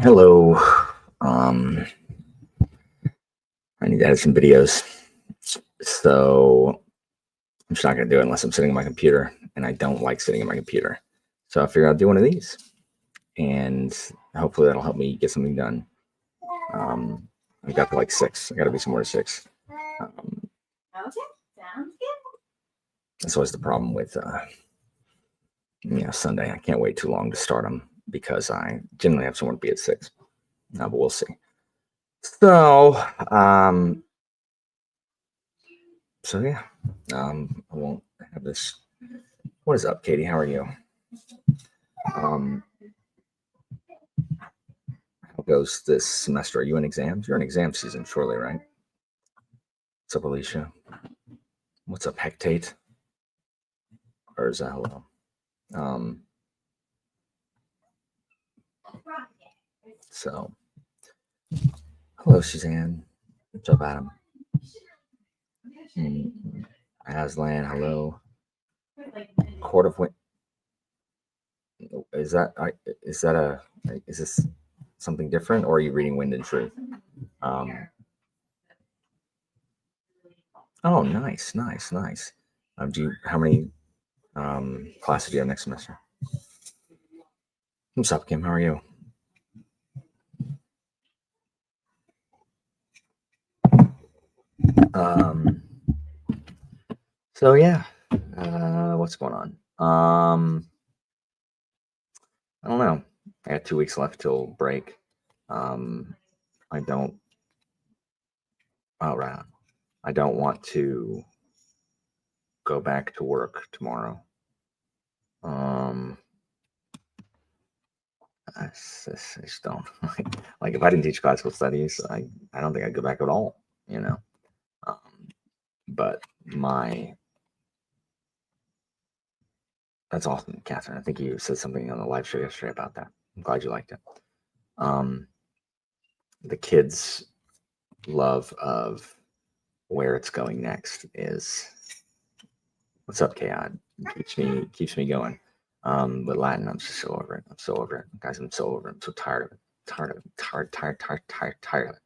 Hello. Um, I need to edit some videos. So I'm just not going to do it unless I'm sitting at my computer, and I don't like sitting at my computer. So I figured I'll do one of these, and hopefully that'll help me get something done. I got to like 6. I got to be somewhere to 6. Okay, sounds good. That's always the problem with Sunday. I can't wait too long to start them because I generally have somewhere to be at 6. But we'll see. So yeah, I won't have this. What is up, Katie? How are you? How goes this semester? Are you in exams? You're in exam season shortly, right? What's up, Alicia? What's up, Hectate? Or is that hello? So, hello, Suzanne. What's up, Adam? Aslan, hello. Court of Wind. Is this something different, or are you reading Wind and Truth? Oh, nice. How many classes do you have next semester? What's up, Kim? How are you? So yeah, what's going on? I don't know. I got 2 weeks left till break. I don't. Oh, right on. I don't want to go back to work tomorrow. I just don't like if I didn't teach classical studies, I don't think I'd go back at all. But that's awesome, Catherine. I think you said something on the live show yesterday about that. I'm glad you liked it. The kids' love of where it's going next is what's up, Chaos. Keeps me going. With Latin, I'm just so over it. I'm so over it, guys. I'm so over it. I'm so tired of it. Tired of it.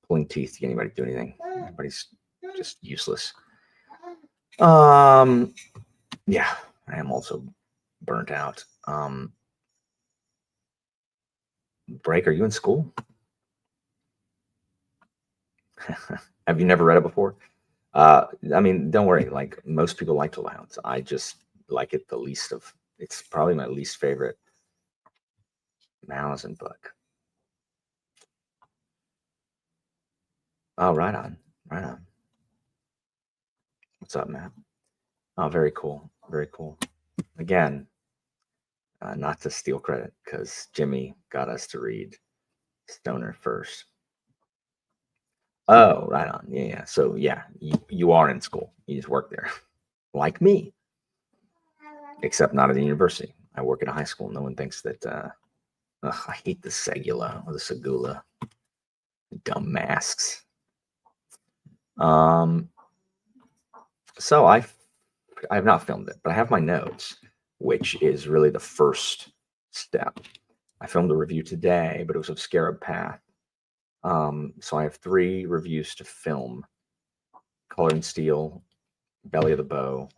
Pulling teeth to get anybody to do anything. Everybody's just useless. Yeah, I am also burnt out. Break, are you in school? Have you never read it before? I mean, don't worry. Like most people like Toll Hounds. I just like it the least of. It's probably my least favorite Malazan book. Oh, right on. What's up, Matt? Oh, very cool. Again, not to steal credit because Jimmy got us to read Stoner first. Oh, right on. Yeah. So yeah, you are in school. You just work there, like me, except not at a university. I work at a high school. No one thinks that. I hate the Segula or the Segula. Dumb masks. So I have not filmed it, but I have my notes, which is really the first step. I filmed a review today, but it was of Scarab Path. So I have 3 reviews to film: Color and Steel, Belly of the Bow,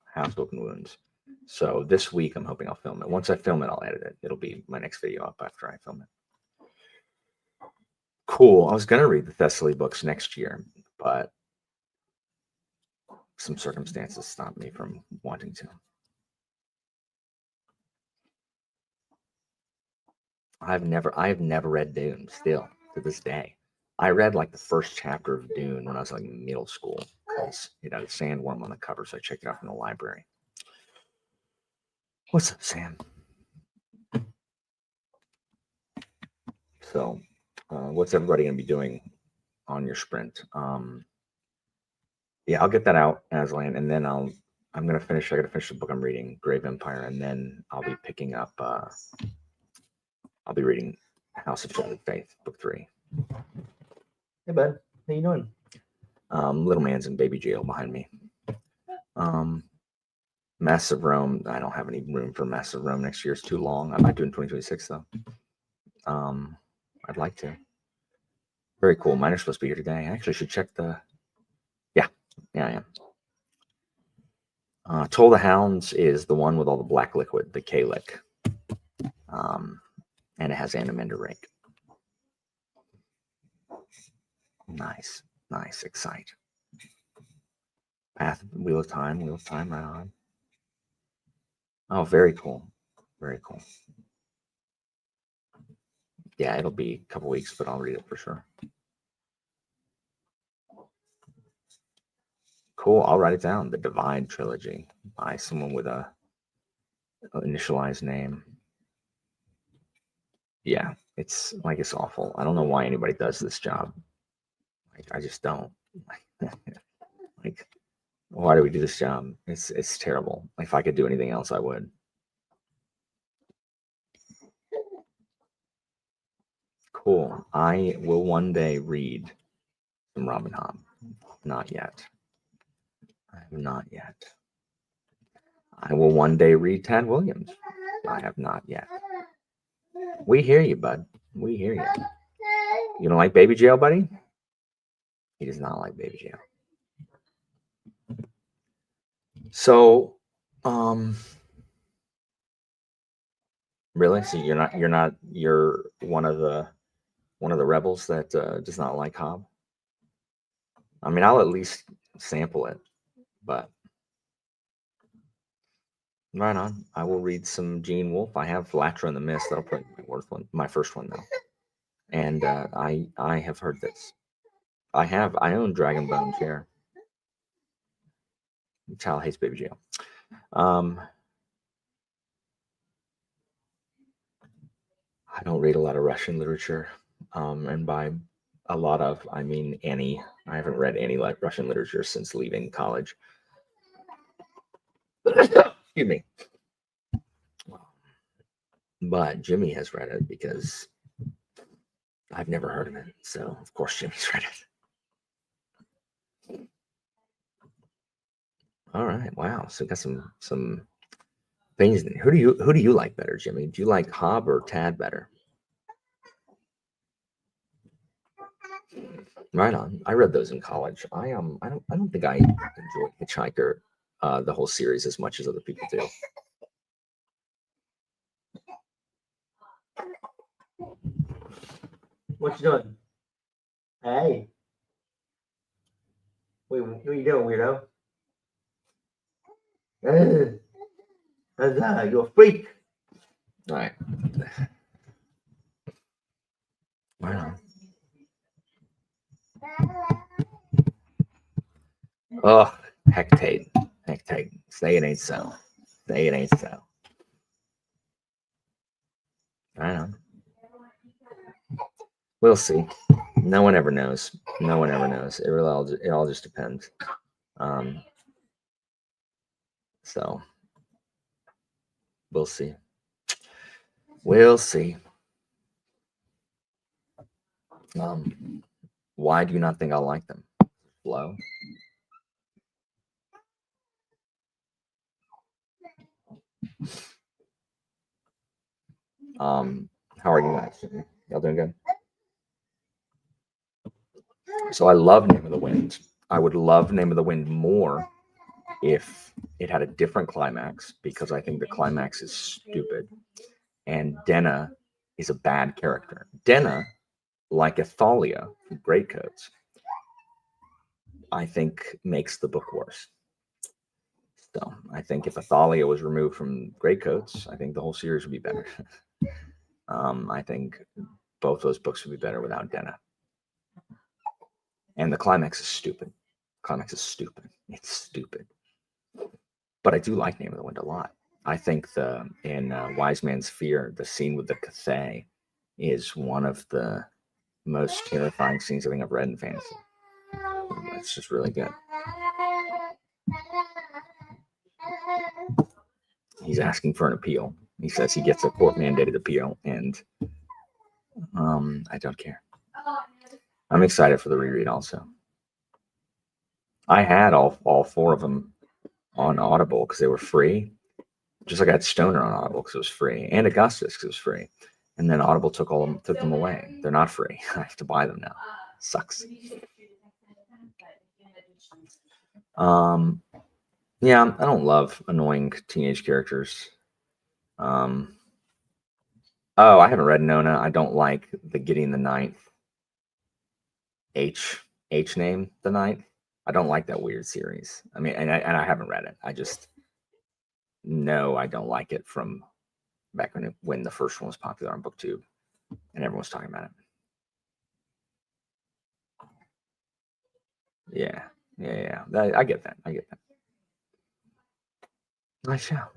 House Open Wounds. So this week I'm hoping I'll film it. Once I film it, I'll edit it. It'll be my next video up after I film it. Cool. I was gonna read the Thessaly books next year, but some circumstances stopped me from wanting to. I've never read Dune still to this day. I read like the first chapter of Dune when I was like in middle school because it had a sandworm on the cover, so I checked it out from the library. What's up, Sam? So, what's everybody gonna be doing on your sprint? Yeah, I'll get that out, Aslan, and then I'm gonna finish. I gotta finish the book I'm reading, Grave Empire, and then I'll be picking up. I'll be reading House of Shattered Faith, book 3. Hey, bud, how you doing? Little man's in baby jail behind me. Mass of Rome. I don't have any room for Mass of Rome next year. It's too long. I might do it in 2026 though. I'd like to. Very cool. Mine are supposed to be here today. I actually should check the. Yeah, I am. Toll the Hounds is the one with all the black liquid, the K-Lick. And it has Animander Rake. Nice. Excite. Path, Wheel of Time, right on. Oh, very cool. Yeah, it'll be a couple weeks, but I'll read it for sure. Cool. I'll write it down. The Divide Trilogy by someone with a initialized name. Yeah, it's awful. I don't know why anybody does this job. I just don't. Why do we do this job? It's terrible. If I could do anything else, I would. Cool. I will one day read some Robin Hobb. Not yet. I have not yet. I will one day read Tad Williams. I have not yet. We hear you, bud. We hear you. You don't like Baby Jail, buddy? He does not like Baby Jail. So, really? So you're one of the rebels that does not like Hobb? I mean, I'll at least sample it, but right on. I will read some Gene Wolfe. I have Latra and the Mist. That'll probably be my first one though. And I have heard this. I own Dragon Bones here. Child hates Baby Jail. I don't read a lot of Russian literature, and by a lot of, I mean any. I haven't read any Russian literature since leaving college. Excuse me. But Jimmy has read it because I've never heard of it. So of course Jimmy's read it. All right. Wow. So we got some things. Who do you like better, Jimmy? Do you like Hobb or Tad better? Right on. I read those in college. I don't think I enjoyed Hitchhiker, the whole series, as much as other people do. What you doing? Hey. Wait, what are you doing, weirdo? You're a freak. All right. Right on. Oh, hectate. Say it ain't so. Right on. We'll see. No one ever knows. It all just depends. So we'll see. Why do you not think I'll like them? Flow. How are you guys? Y'all doing good? So I love Name of the Wind. I would love Name of the Wind more if it had a different climax, because I think the climax is stupid. And Denna is a bad character. Denna, like Athalia from Greatcoats, I think makes the book worse. So I think if Athalia was removed from Greatcoats, I think the whole series would be better. I think both those books would be better without Denna. And the climax is stupid. It's stupid. But I do like Name of the Wind a lot. I think in Wise Man's Fear, the scene with the Cathay is one of the most terrifying scenes I think I've read in fantasy. It's just really good. He's asking for an appeal. He says he gets a court-mandated appeal, and I don't care. I'm excited for the reread also. I had all four of them on Audible because they were free. Just like I had Stoner on Audible because it was free, and Augustus because it was free. And then Audible took them away. They're not free. I have to buy them now. Sucks. Yeah, I don't love annoying teenage characters. Oh, I haven't read Nona. I don't like the Getting the Ninth H name, the Ninth. I don't like that weird series. I mean, and I haven't read it. I just know I don't like it from back when the first one was popular on BookTube and everyone was talking about it. Yeah. I get that. I shall.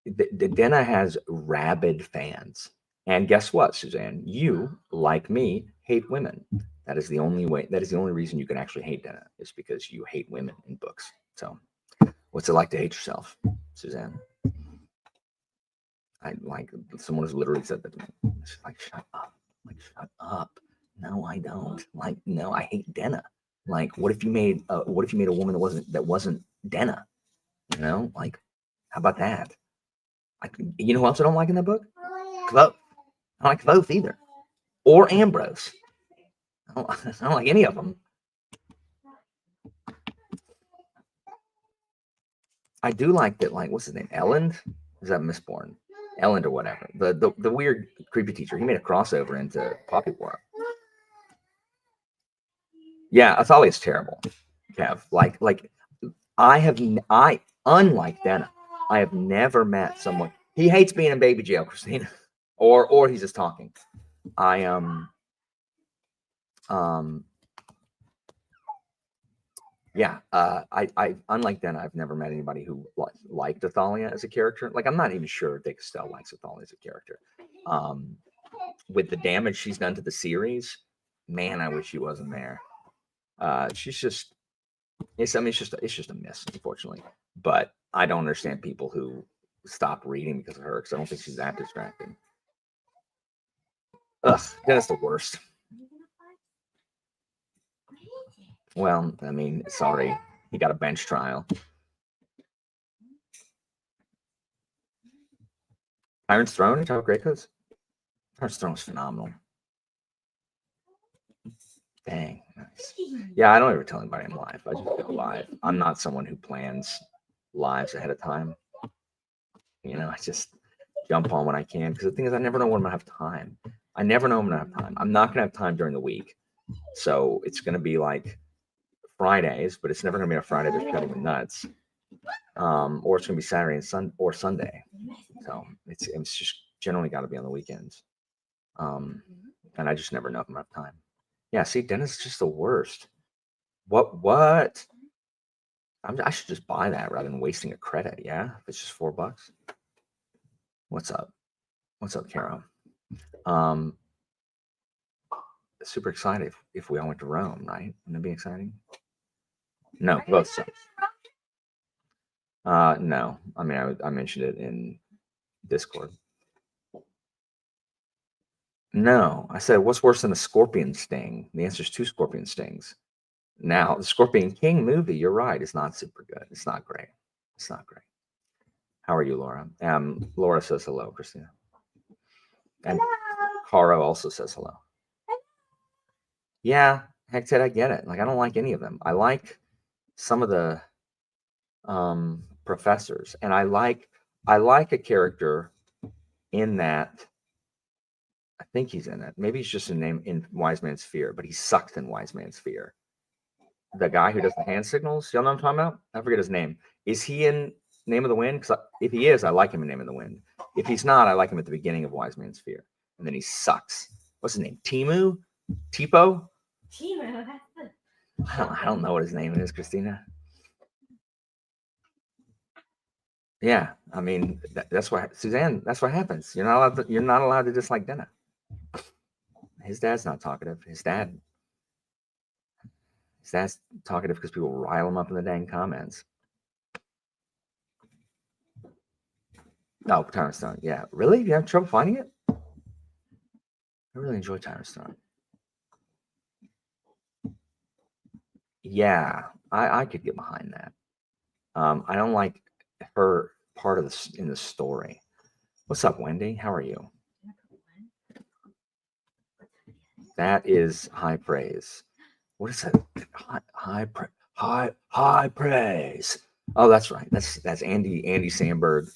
The Denna has rabid fans. And guess what, Suzanne? You, like me, hate women. That is the only way. That is the only reason you can actually hate Denna, is because you hate women in books. So, what's it like to hate yourself, Suzanne? I like someone has literally said that to me. She's like, shut up. Like, shut up. No, I don't. Like, no, I hate Denna. Like, what if you made a woman that wasn't Denna? You know, like, how about that? You know who else I don't like in that book? Kvothe. I don't like Kvothe either, or Ambrose. I don't like any of them. I do like that. Like, what's his name? Elend? Is that Mistborn? Elend or whatever. The weird creepy teacher. He made a crossover into Poppy War. Yeah, Athalia's terrible. Kev. Like I unlike Denna, I have never met someone. He hates being in baby jail, Christina, or he's just talking. I I unlike Denna, I've never met anybody who liked Athalia as a character. Like, I'm not even sure Dick Costell likes Athalia as a character. With the damage she's done to the series, man, I wish she wasn't there. She's just, it's just a miss, unfortunately. But I don't understand people who stop reading because of her, because I don't think she's that distracting. Ugh, Denna's the worst. Well, I mean, sorry, he got a bench trial. Tyrant's Throne, you talk about Greycoats? Tyrant's Throne is phenomenal. Dang, nice. Yeah, I don't ever tell anybody I'm live. I just go live. I'm not someone who plans lives ahead of time. You know, I just jump on when I can, because the thing is, I never know when I'm gonna have time. I'm not gonna have time during the week, so it's gonna be like Fridays, but it's never gonna be a Friday that's cutting me nuts. Or it's gonna be Saturday and Sunday. So it's just generally got to be on the weekends. And I just never know if I'm gonna have time. Yeah, see, Denna's just the worst. What? I should just buy that rather than wasting a credit. Yeah, if it's just $4. What's up, Caro? Super excited if we all went to Rome, right? Wouldn't it be exciting? No, both sucks. No. I mean, I mentioned it in Discord. No, I said, what's worse than a scorpion sting? The answer is 2 scorpion stings. Now, the Scorpion King movie, you're right, it's not super good. It's not great. How are you, Laura? Laura says hello, Christina. And Caro also says hello. Yeah, heck, Ted, I get it. Like, I don't like any of them. I like some of the professors, and I like a character in that. I think he's in it. Maybe he's just a name in Wise Man's Fear, but he sucks in Wise Man's Fear. The guy who does the hand signals, y'all know what I'm talking about? I forget his name. Is he in Name of the Wind? Because if he is, I like him in Name of the Wind. If he's not, I like him at the beginning of Wise Man's Fear, and then he sucks. What's his name? Tipo? Timo, that's the. I don't know what his name is, Christina. Yeah, I mean, that's why, Suzanne. That's what happens. You're not allowed to dislike Denna. His dad's not talkative. His dad's talkative because people rile him up in the dang comments. Oh, Tyrant Stone. Yeah, really? You have trouble finding it? I really enjoy Tyrant Stone. Yeah, I could get behind that. I don't like her part of this in the story. What's up, Wendy? How are you? That is high praise. What is that? High praise. Oh, that's right. That's Andy Samberg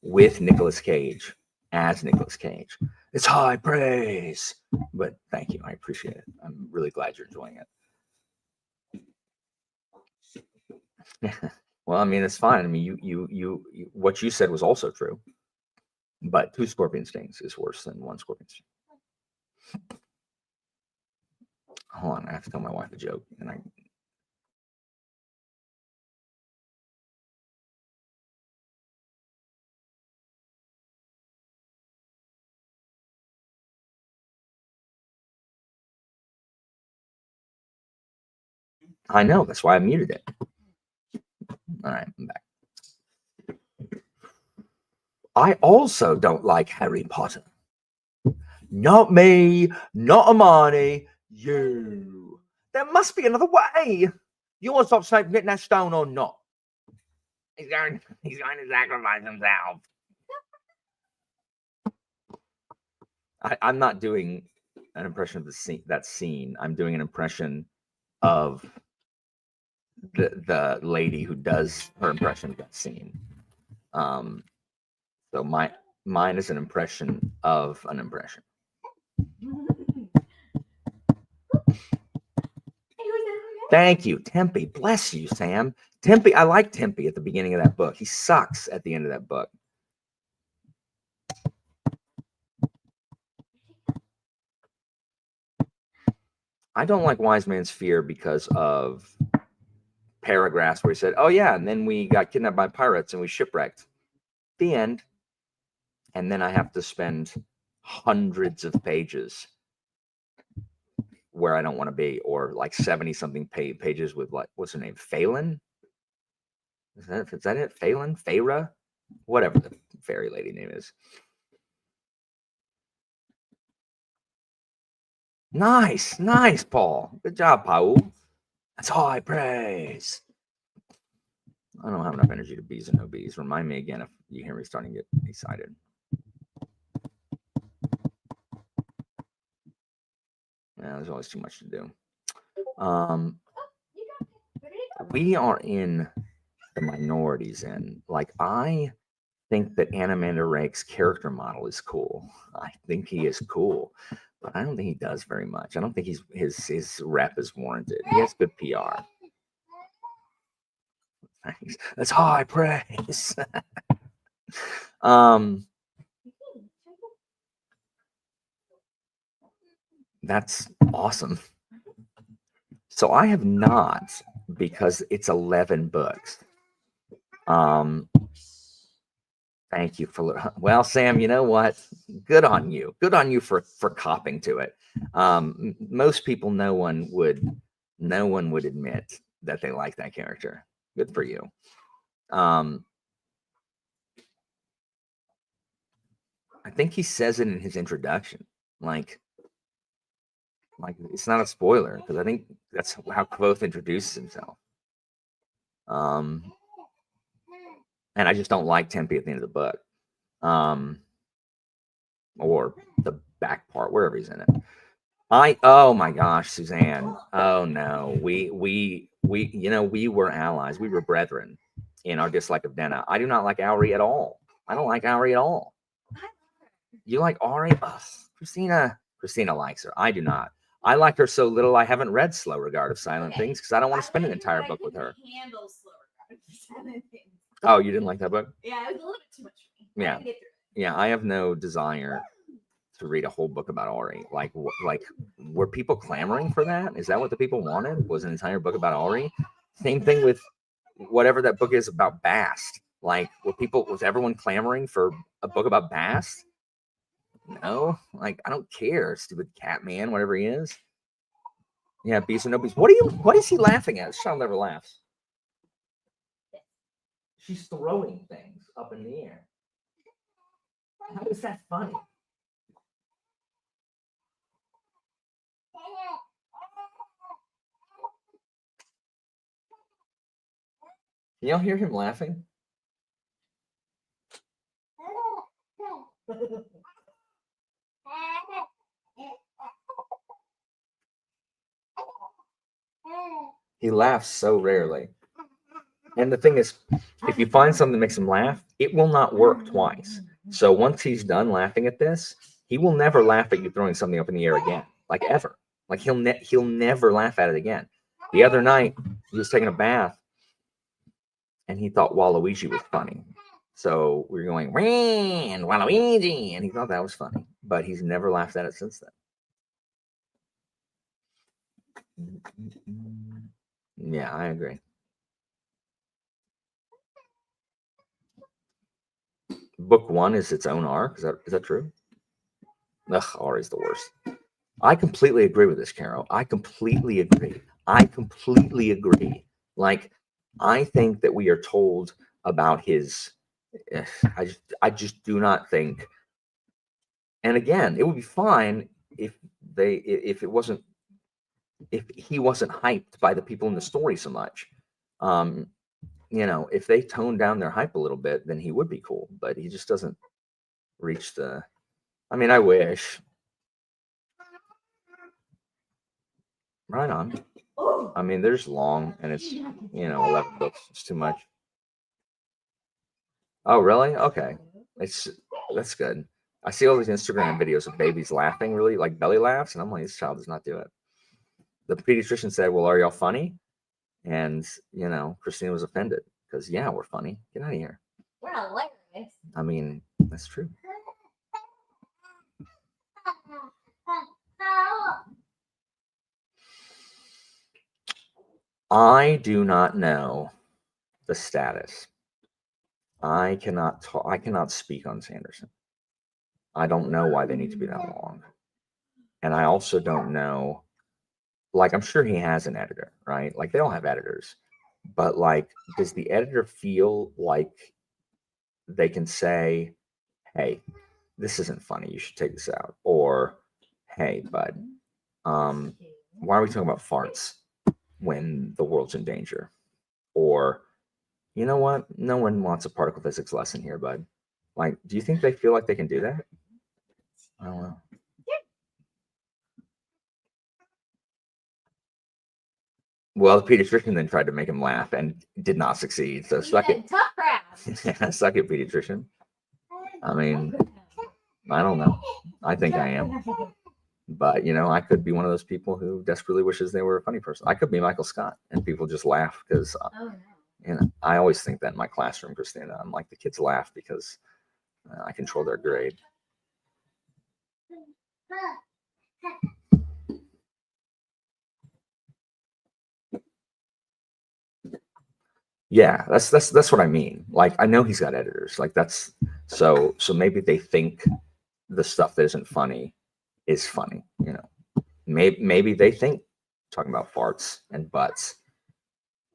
with Nicolas Cage as Nicolas Cage. It's high praise. But thank you. I appreciate it. I'm really glad you're enjoying it. Well, I mean, it's fine. I mean, you what you said was also true. But 2 scorpion stings is worse than 1 scorpion sting. Hold on, I have to tell my wife a joke, and I know that's why I muted it. All right, I'm back. I also don't like Harry Potter. Not me, not Amani, you. There must be another way. You want to stop Snape getting that stone or not? He's going to sacrifice himself. I'm not doing an impression of that scene. I'm doing an impression of the lady who does her impression of that scene. So mine is an impression of an impression. Thank you, Tempe. Bless you, Sam. Tempe, I like Tempe at the beginning of that book. He sucks at the end of that book. I don't like Wise Man's Fear because of paragraphs where he said, "Oh yeah, and then we got kidnapped by pirates and we shipwrecked." The end. And then I have to spend hundreds of pages where I don't want to be, or like 70-something pages with, like, what's her name? Phelan? Is that it? Phelan? Feyre? Whatever the fairy lady name is. Nice, Paul. Good job, Paul. That's high praise. I don't have enough energy to bees and no bees. Remind me again if you hear me starting to get excited. Yeah, there's always too much to do. We are in the minorities, and like, I think that Animander Rake's character model is cool. I think he is cool, but I don't think he does very much. I don't think his rep is warranted. He has good PR. Thanks. That's high praise. That's awesome. So I have not, because it's 11 books. Thank you for, well, Sam, you know what? Good on you. Good on you for copping to it. Most people, no one would admit that they like that character. Good for you. I think he says it in his introduction. Like it's not a spoiler, because I think that's how Kvothe introduces himself. And I just don't like Tempe at the end of the book. Or the back part, wherever he's in it. Oh my gosh, Suzanne. Oh no. We were allies. We were brethren in our dislike of Denna. I do not like Auri at all. I don't like Auri at all. You like Auri? Ugh, Christina likes her. I do not. I like her so little I haven't read Slow Regard of Silent Things because I don't want to spend an entire book with her. Handle Slow Regard of Silent Things. Oh, you didn't like that book? Yeah, it was a little bit too much for me. Yeah. Yeah, I have no desire to read a whole book about Auri. Like, were people clamoring for that? Is that what the people wanted? Was an entire book about Auri? Same thing with whatever that book is about Bast. Like, was everyone clamoring for a book about Bast? No, like, I don't care, stupid cat man, whatever he is. Yeah, beast or no beast. What is he laughing at? This child never laughs. She's throwing things up in the air. How is that funny? Can y'all hear him laughing? He laughs so rarely. And the thing is, if you find something that makes him laugh, it will not work twice. So once he's done laughing at this, he will never laugh at you throwing something up in the air again, like ever. Like he'll never laugh at it again. The other night, he was taking a bath, and he thought Waluigi was funny. So we were going, "Ran, Waluigi," and he thought that was funny, but he's never laughed at it since then. Yeah, I agree. Book 1 is its own arc. Is that true? Ugh, Ari's the worst. I completely agree with this, Carol. I completely agree. Like, I think that we are told about his. I just do not think. And again, it would be fine if he wasn't hyped by the people in the story so much. If they toned down their hype a little bit, then he would be cool. But he just doesn't reach the. I mean, I wish. Right on. I mean, there's long, and it's 11 books. It's too much. Oh, really? Okay, that's good. I see all these Instagram videos of babies laughing, really like belly laughs, and I'm like, this child does not do it. The pediatrician said, "Well, are y'all funny?" And Christina was offended because we're funny. Get out of here. We're hilarious. I mean, that's true. I do not know the status. I cannot speak on Sanderson. I don't know why they need to be that long. And I also don't know, like, I'm sure he has an editor, right? Like, they all have editors. But, like, does the editor feel like they can say, hey, this isn't funny, you should take this out? Or, hey, bud, why are we talking about farts when the world's in danger? Or, you know what? No one wants a particle physics lesson here, bud. Like, do you think they feel like they can do that? I don't know. Well, the pediatrician then tried to make him laugh and did not succeed. So suck it. Tough crap. Suck it, pediatrician. I mean, I don't know. I think I am. But, I could be one of those people who desperately wishes they were a funny person. I could be Michael Scott and people just laugh because, I always think that in my classroom, Christina. I'm like, the kids laugh because I control their grade. Yeah, that's what I mean. Like, I know he's got editors. Like, that's so maybe they think the stuff that isn't funny is funny. Maybe they think talking about farts and butts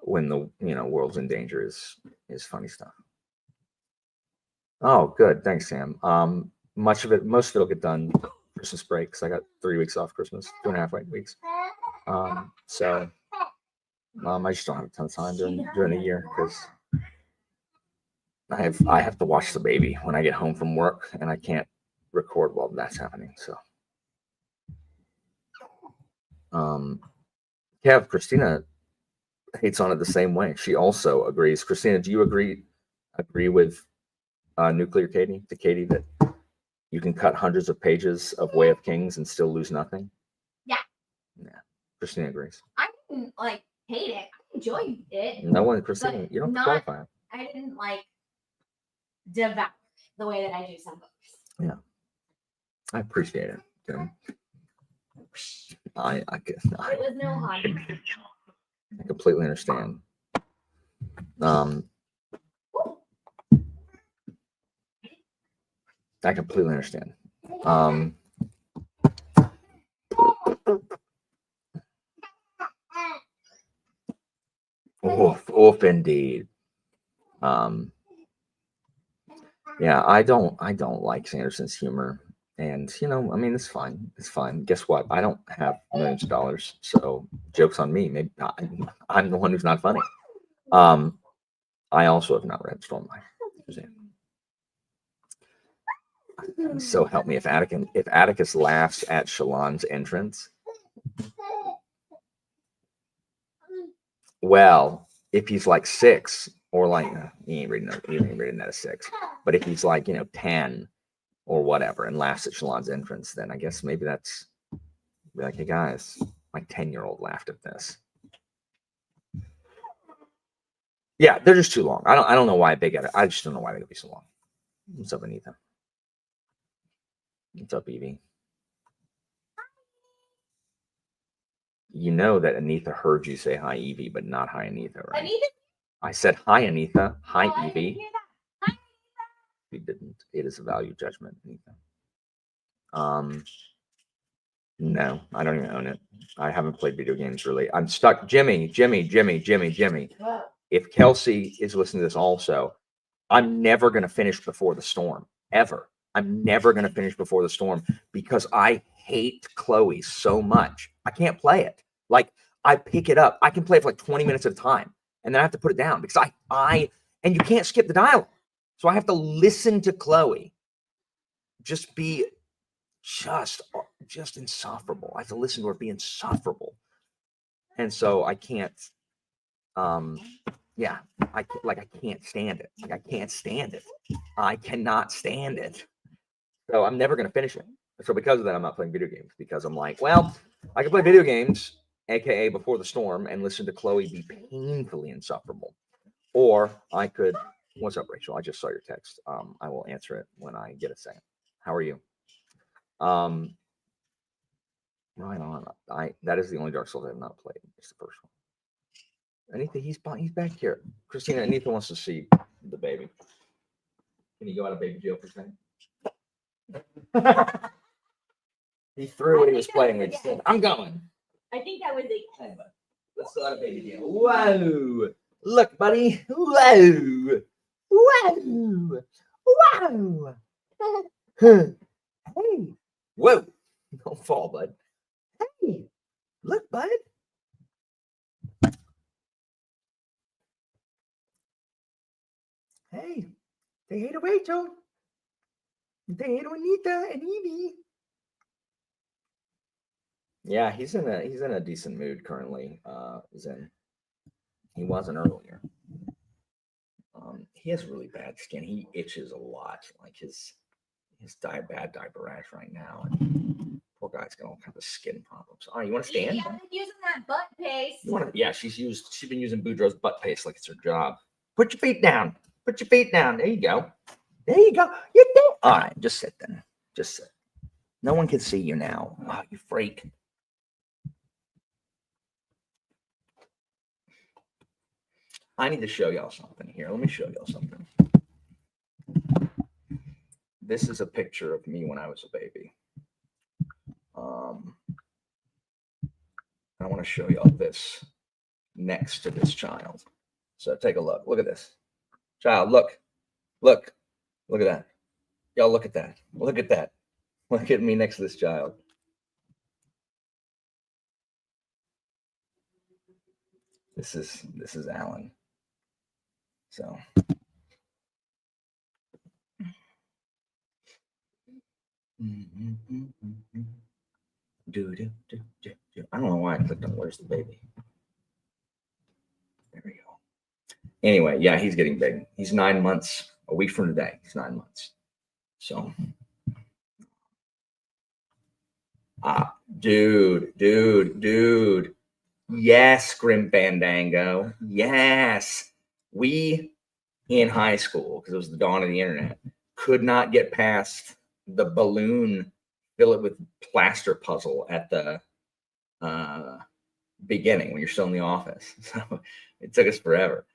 when the world's in danger is funny stuff. Oh, good. Thanks, Sam. Most of it will get done Christmas break because I got 3 weeks off Christmas, 2.5 weeks. So I just don't have a ton of time during the year because I have to watch the baby when I get home from work, and I can't record while that's happening. So, Christina hates on it the same way. She also agrees. Christina, do you agree with Nuclear Katie, to Katie, that you can cut hundreds of pages of Way of Kings and still lose nothing? Yeah. Christina agrees. I didn't hate it. I enjoyed it. No one, Christina, you don't qualify. I didn't devour the way that I do some books. Yeah. I appreciate it. Tim. I guess not. It was no honey. I completely understand. I completely understand. Oof, indeed. Yeah, I don't like Sanderson's humor, and I mean, it's fine. It's fine. Guess what? I don't have millions of dollars, so joke's on me. Maybe I'm the one who's not funny. I also have not read Stormlight. Suzanne. So help me, if Atticus laughs at Shallan's entrance, well, if he's like 6 or like he ain't reading that at 6, but if he's like 10 or whatever and laughs at Shallan's entrance, then I guess maybe that's be like, hey guys, my 10-year-old laughed at this. Yeah, they're just too long. I don't know why they get it. I just don't know why they gotta be so long. What's up, Anita? What's up, Evie? You know that Anita heard you say hi, Evie, but not hi, Anita, right? Anita? I said hi, Anita. Hi, Evie. Hi. You didn't. It is a value judgment, Anita. No, I don't even own it. I haven't played video games really. I'm stuck. Jimmy. What? If Kelsey is listening to this also, I'm never going to finish Before the Storm, ever. I'm never going to finish Before the Storm because I hate Chloe so much. I can't play it. Like, I pick it up. I can play it for like 20 minutes at a time, and then I have to put it down because and you can't skip the dialogue. So I have to listen to Chloe just be just insufferable. I have to listen to her be insufferable. And so I can't, yeah, I can't stand it. Like, I can't stand it. I cannot stand it. So I'm never going to finish it. So because of that, I'm not playing video games because I'm like, well, I can play video games, AKA Before the Storm, and listen to Chloe be painfully insufferable. Or I could, what's up, Rachel? I just saw your text. I will answer it when I get a second. How are you? Right on. That is the only Dark Souls I have not played. It's the first one. Anita, he's back here. Christina, Anita wants to see the baby. Can you go out of baby jail for a second? He threw what he was playing with. He said, I'm going. I think that was it. Hey, bud. Let's go out of baby jail. Whoa. Look, buddy. Whoa. Whoa. Whoa. Hey. Whoa. Don't fall, bud. Hey. Look, bud. Hey. Say hey to Rachel. Say hey to Anita and Evie. Yeah, he's in a decent mood currently. He wasn't earlier. He has really bad skin. He itches a lot. Like his bad diaper rash right now. And poor guy's got all kinds of skin problems. Oh, you want to stand? Yeah, I'm using that butt paste. Yeah, she's been using Boudreaux's butt paste like it's her job. Put your feet down. Put your feet down. There you go. There you go. You do. All right, just sit then. Just sit. No one can see you now. Oh, you freak. I need to show y'all something here. Let me show y'all something. This is a picture of me when I was a baby. I want to show y'all this next to this child. So take a look. Look at this. Child, look. Look. Look at that. Y'all look at that. Look at that. Look at me next to this child. This is Alan. So I don't know why I clicked on Where's the Baby. There we go. Anyway, yeah, he's getting big. He's 9 months. A week from today, he's 9 months. So, dude. Yes, Grim Fandango. Yes. We in high school, because it was the dawn of the internet, could not get past the balloon, fill it with plaster puzzle at the beginning when you're still in the office. So it took us forever.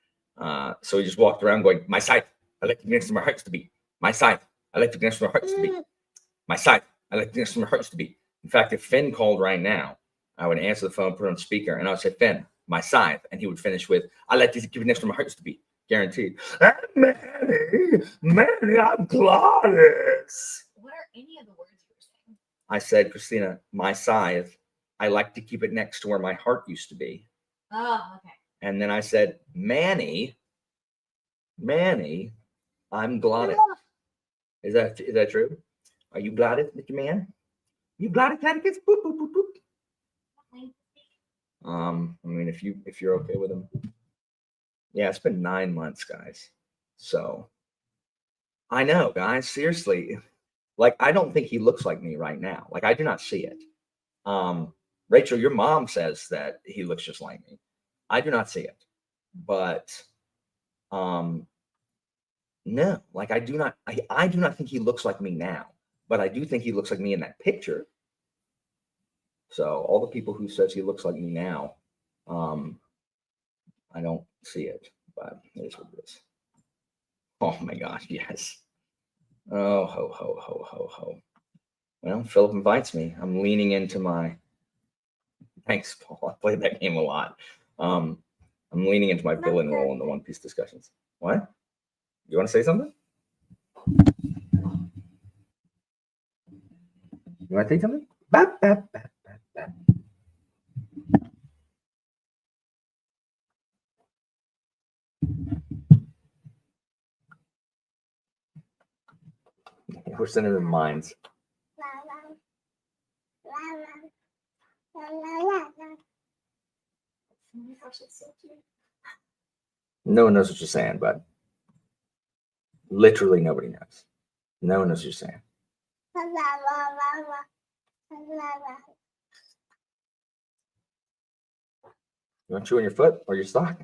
So we just walked around going, my scythe, I like to get next to my hearts to beat. My scythe, I like to get next to my hearts to beat. My scythe, I like to get next to my hearts to beat. In fact, if Finn called right now, I would answer the phone, put it on speaker, and I would say, Finn, my scythe. And he would finish with, I like to give it next to my hearts to beat. Guaranteed. Manny, I'm Claudius. What are any of the words you were saying? I said, Christina, my scythe, I like to keep it next to where my heart used to be. Oh, okay. And then I said, Manny, Manny, I'm glad. Is that true? Are you glad it, Mr. Man? You glad it, Catechus? Boop, boop, boop, boop. I mean, if you're okay with him. Yeah, it's been 9 months, guys. So I know, guys, seriously. Like, I don't think he looks like me right now. Like, I do not see it. Rachel, your mom says that he looks just like me. I do not see it. But no, like I do not think he looks like me now, but I do think he looks like me in that picture. So all the people who says he looks like me now, I don't see it, but it is what it is. Oh my gosh, yes. Oh ho ho ho ho ho. Well, Philip invites me. I'm leaning into my. Thanks, Paul. I played that game a lot. I'm leaning into my villain role in the One Piece discussions. What? You want to say something? You want to say something? Bap, bap, bap, bap, bap. We're sending them minds. No one knows what you're saying, but literally nobody knows. No one knows what you're saying. You want to chew on your foot or your sock?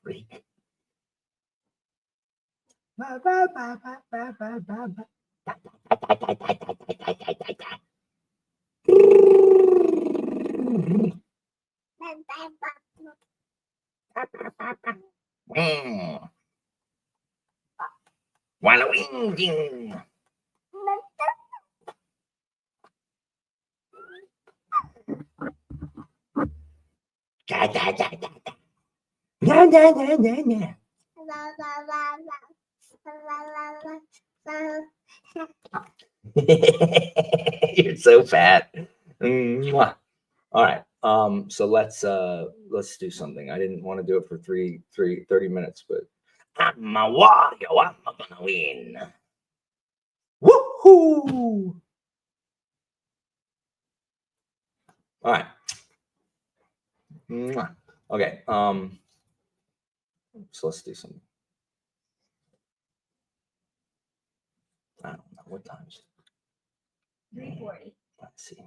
Freak. Wallowing. Da, da, da, da, da. Da, da, da, da, da. You're so fat. Mwah. All right. So let's do something. I didn't want to do it for 30 minutes, but I'm a warrior. I'm gonna win. Woohoo! All right. Mwah. Okay. So let's do something. I don't know what time is it. 3:40. Let's see.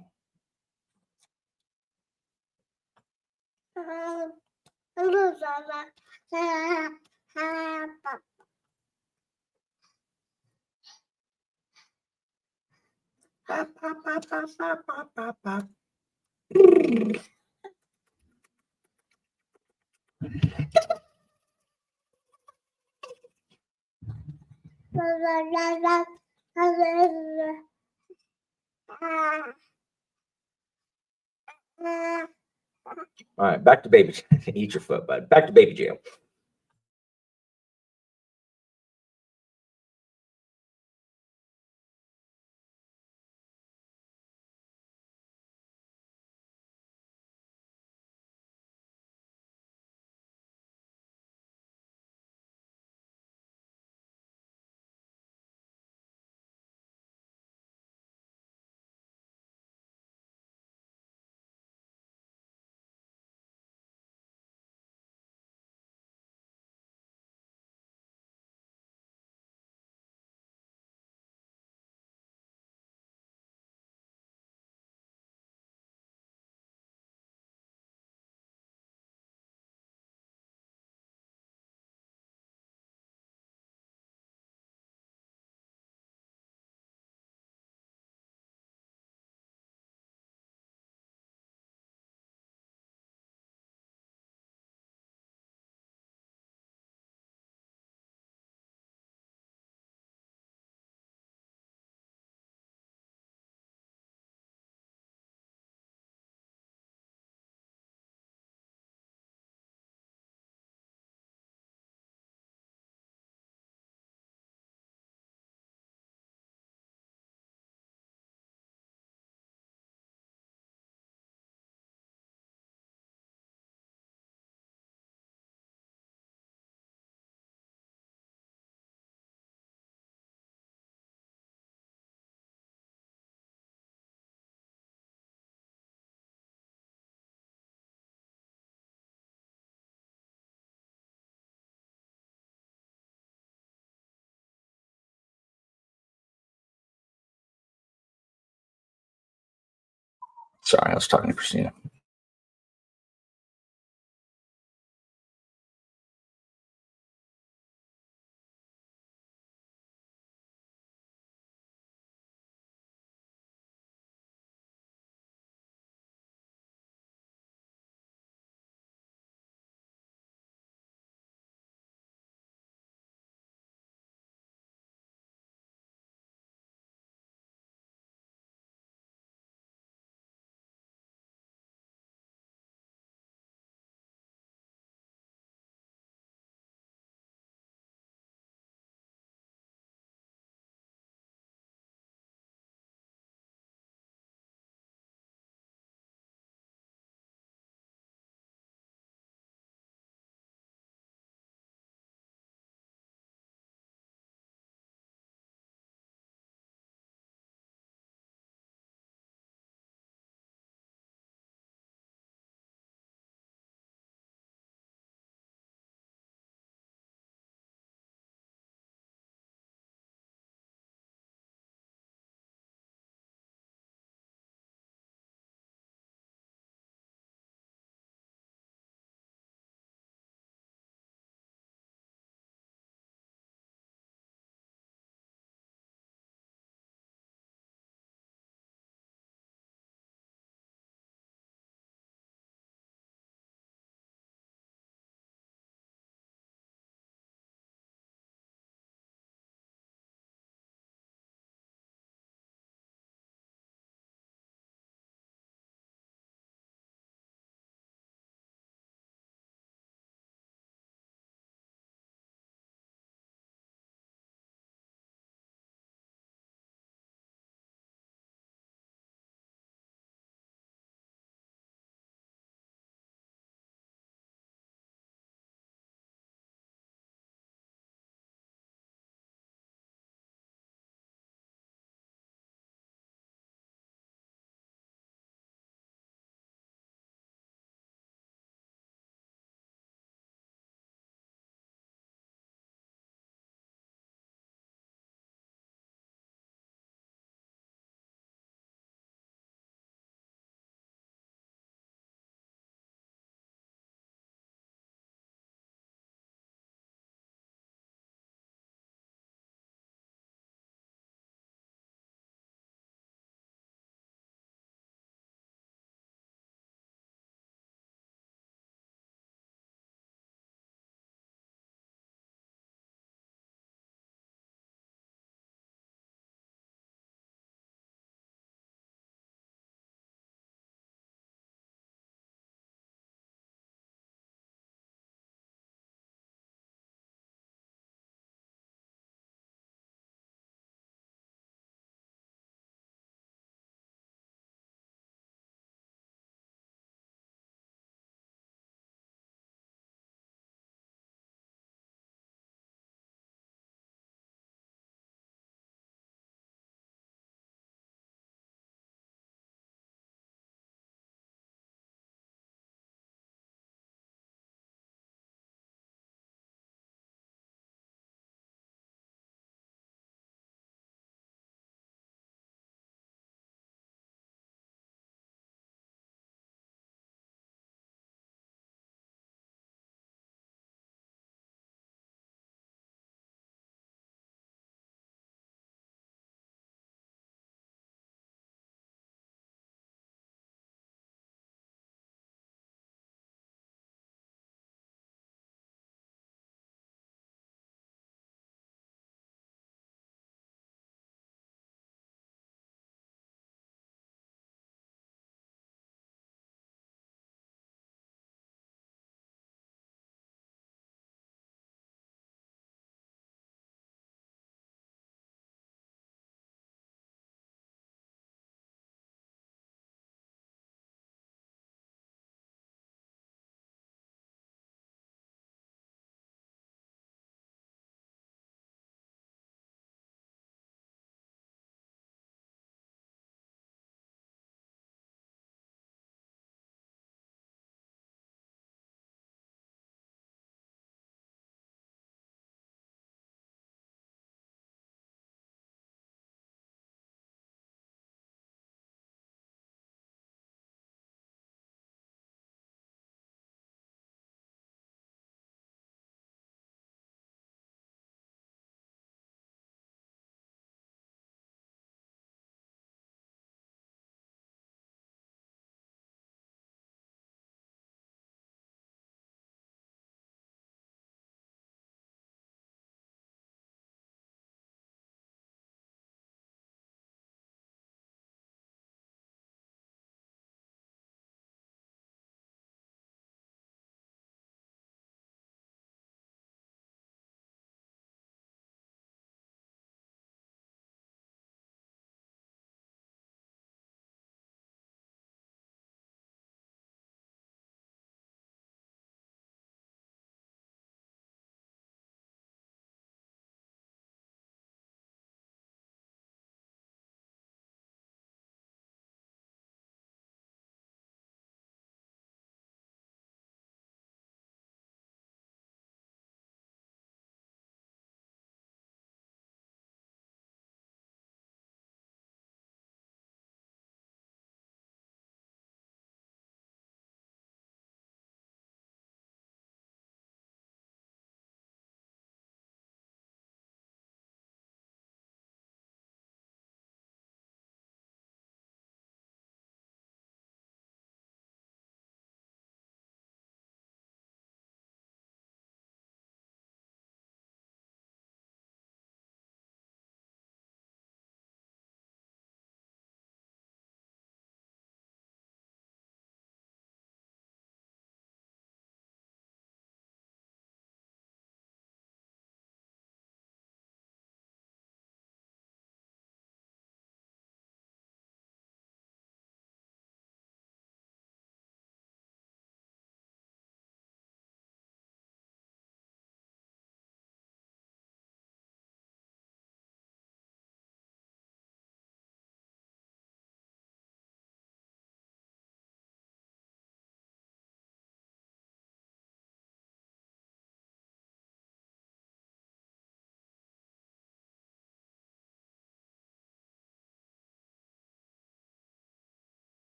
All right, back to baby. Eat your foot, bud. Back to baby jail. Sorry, I was talking to Christina.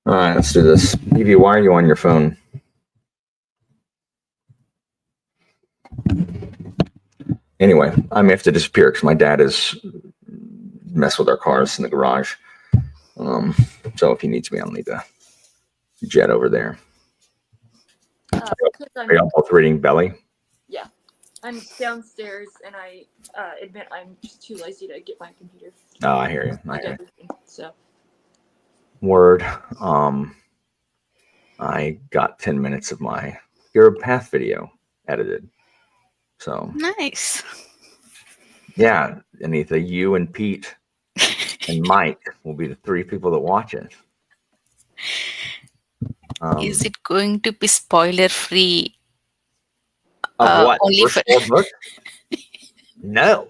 All right, let's do this. Evie, why are you on your phone? Anyway, I may have to disappear because my dad is mess with our cars in the garage. So if he needs me, I'll need to jet over there. Because Are y'all both reading Belly? I'm downstairs and I admit I'm just too lazy to get my computer. Oh, I hear you. I Like hear you. everything. So Word. I got 10 minutes of my Hero Path video edited. So Nice. yeah, Anita, you and Pete and Mike will be the 3 people that watch it. Is it going to be spoiler free? Of what? only First for- 4 books? No.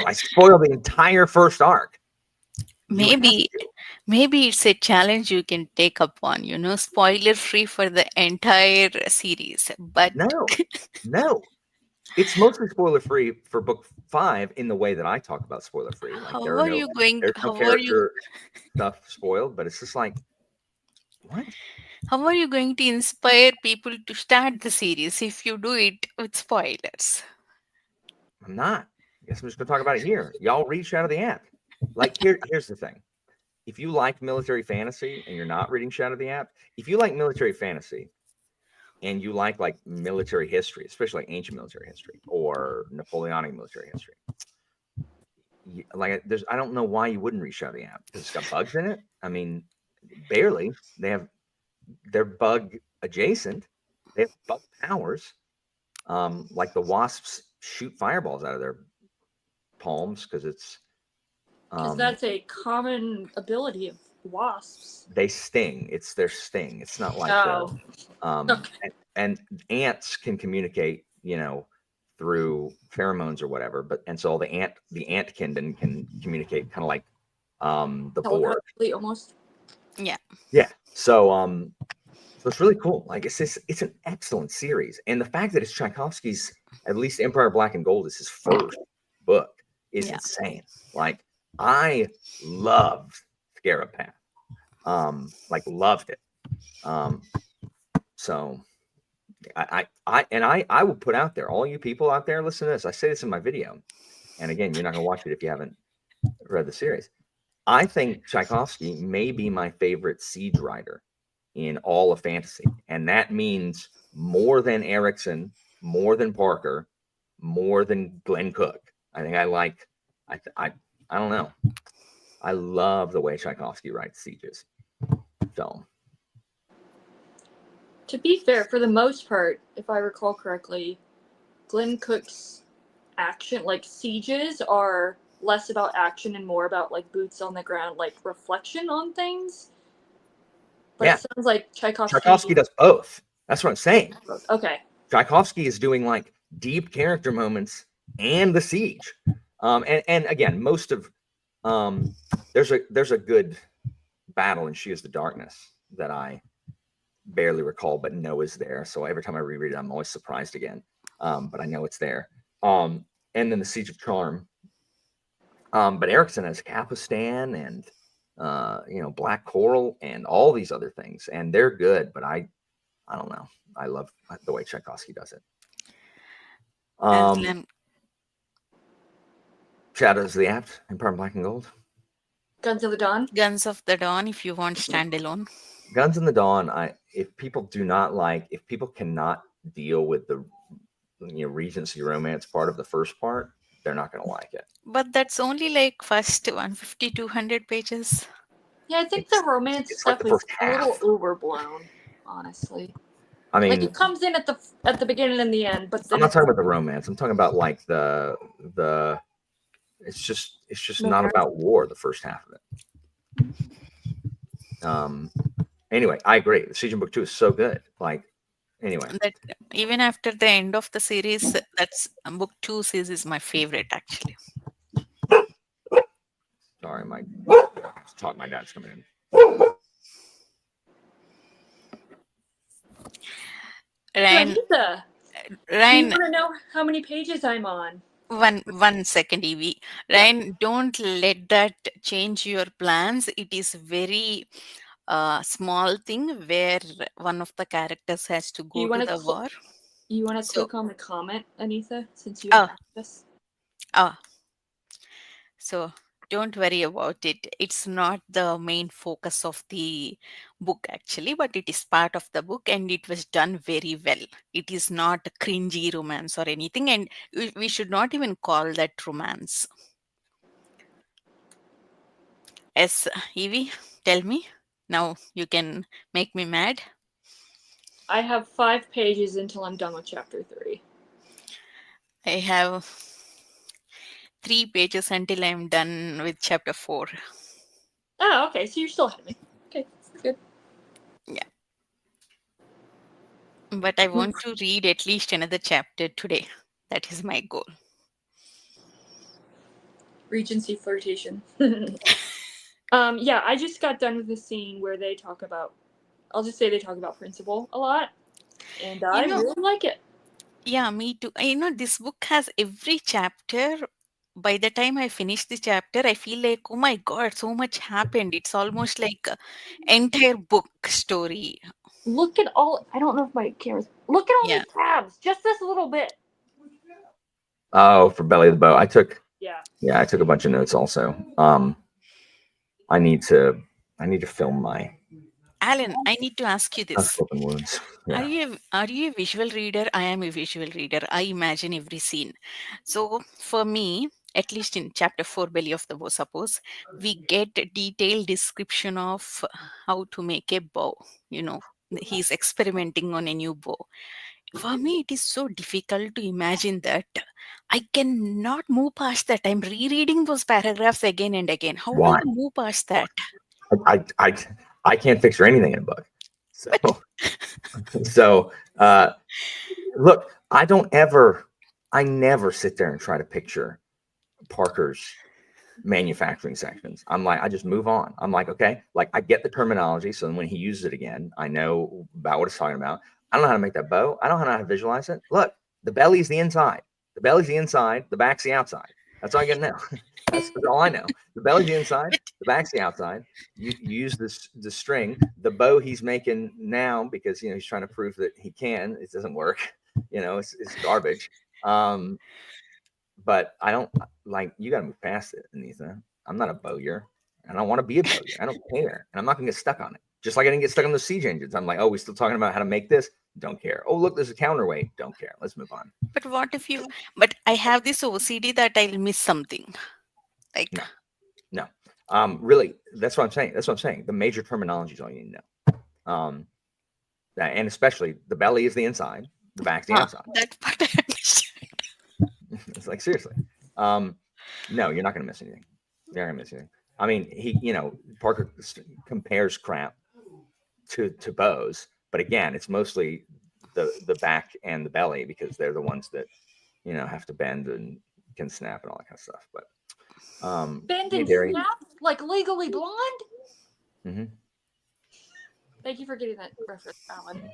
I spoiled the entire first arc. You have Maybe to. it's a challenge you can take up on, spoiler free for the entire series. But No. It's mostly spoiler free for book 5 in the way that I talk about spoiler free. Like how there are are no you going? there's no How are you? character stuff spoiled, but it's just like what? How are you going to inspire people to start the series if you do it with spoilers? I'm not. I guess I'm just gonna talk about it here. Y'all read Shadow of the App. Like here's the thing. If you like military fantasy and you're not reading Shadow of the App, if you like military fantasy and you like military history, especially like ancient military history or Napoleonic military history, I don't know why you wouldn't read Shadow of the App because it's got bugs in it. I mean, barely. They're bug adjacent. They have bug powers. Like the wasps shoot fireballs out of their palms because it's because that's a common ability of wasps. they sting. It's their sting. It's not like Okay. and ants can communicate, through pheromones or whatever. And so the ant kindred can communicate kind of like the boar. Telepathically almost. Yeah. So it's really cool. Like it's an excellent series, and the fact that it's Tchaikovsky's, at least Empire Black and Gold is his first book, is Yeah. insane. Like I loved Scarab Path, loved it. So I will put out there, all you people out there, listen to this. I say this in my video, and again, you're not gonna watch it if you haven't read the series. I think Tchaikovsky may be my favorite siege writer in all of fantasy. And that means more than Erickson, more than Parker, more than Glenn Cook. I think I don't know. I love the way Tchaikovsky writes sieges. So To be fair, for the most part, if I recall correctly, Glenn Cook's action, sieges, are less about action and more about boots on the ground, reflection on things. But Yeah. it sounds like Tchaikovsky does both. That's what I'm saying. Okay. Tchaikovsky is doing deep character moments and the siege. And again, most of there's a good battle in She Is the Darkness that I barely recall but know is there. So every time I reread it, I'm always surprised again. But I know it's there. And then the Siege of Charm. But Erickson has Capistan and Black Coral and all these other things, and they're good, but I don't know. I love the way Tchaikovsky does it. Shadows of the Apt, Empire Black and Gold. Guns of the Dawn. Guns of the Dawn, if you want standalone. Guns in the Dawn. If people cannot deal with the Regency romance part of the first part, they're not going to like it. But that's only first 150, 200 pages. Yeah, I think the romance stuff the is first a little half. overblown, honestly. I mean, it comes in at the beginning and the end, but then I'm not talking about the romance. I'm talking about the. It's just not about war. The first half of it. Anyway, I agree. The Siege in Book 2 is so good. Anyway. That even after the end of the series, that's book 2 is my favorite actually. Sorry, my dad's coming in. Ryan, do you want to know how many pages I'm on? One second, Evie. Ryan, don't let that change your plans. It is very a small thing where one of the characters has to go you to wanna the cl- war. You want to So, click on the comment, Anitha, since you oh, have this? so don't worry about it. It's not the main focus of the book actually, but it is part of the book and it was done very well. It is not a cringy romance or anything, and we should not even call that romance. Yes, Evie, tell me. Now you can make me mad. I have 5 pages until I'm done with chapter 3. I have 3 pages until I'm done with chapter 4. Oh, okay, so you're still ahead of me. Okay, good. But I want to read at least another chapter today. That is my goal. Regency flirtation. Yeah, I just got done with the scene where they talk about, I'll just say they talk about principle a lot, and I really like it. Yeah, me too. This book has every chapter. By the time I finish the chapter, I feel like, oh my god, so much happened. It's almost like an entire book story. Look at all, I don't know if my camera's, look at all Yeah. these tabs, just this little bit. Oh, for Belly of the Bow. I took Yeah. I took a bunch of notes also. I need to film my Alan, I need to ask you this. unspoken wounds. Yeah. Are you a visual reader? I am a visual reader. I imagine every scene. So for me, at least in chapter 4, Belly of the Bow, suppose, we get a detailed description of how to make a bow. He's experimenting on a new bow. For me, it is so difficult to imagine that. I cannot move past that. I'm rereading those paragraphs again and again. How do Why? you move past that? I can't picture anything in a book. So look, I never sit there and try to picture Parker's manufacturing sections. I'm like, I just move on. I'm like, okay, like I get the terminology. So when he uses it again, I know about what it's talking about. I don't know how to make that bow. I don't know how to visualize it. Look, the belly's the inside. The belly's the inside. The back's the outside. That's all I get now. That's all I know. The belly's the inside. The back's the outside. You use the string. The bow he's making now because he's trying to prove that he can. It doesn't work. It's garbage. But I don't like. You got to move past it, Anitha. I'm not a bowyer. I don't want to be a bowyer. I don't care, and I'm not gonna get stuck on it. Just like I didn't get stuck on the siege engines. I'm like, oh, we're still talking about how to make this. Don't care. Oh, look, there's a counterweight. Don't care. Let's move on. But what if but I have this OCD that I'll miss something. Like, no. Really, that's what I'm saying. That's what I'm saying. The major terminology is all you need to know. And especially the belly is the inside, the back's the outside. That part I understand. It's like, seriously. No, you're not going to miss anything. You're not going to miss anything. I mean, Parker compares crap to bows, but again, it's mostly the back and the belly because they're the ones that have to bend and can snap and all that kind of stuff. But bend and snap like Legally Blonde. Mm-hmm. Thank you for getting that reference, Alan.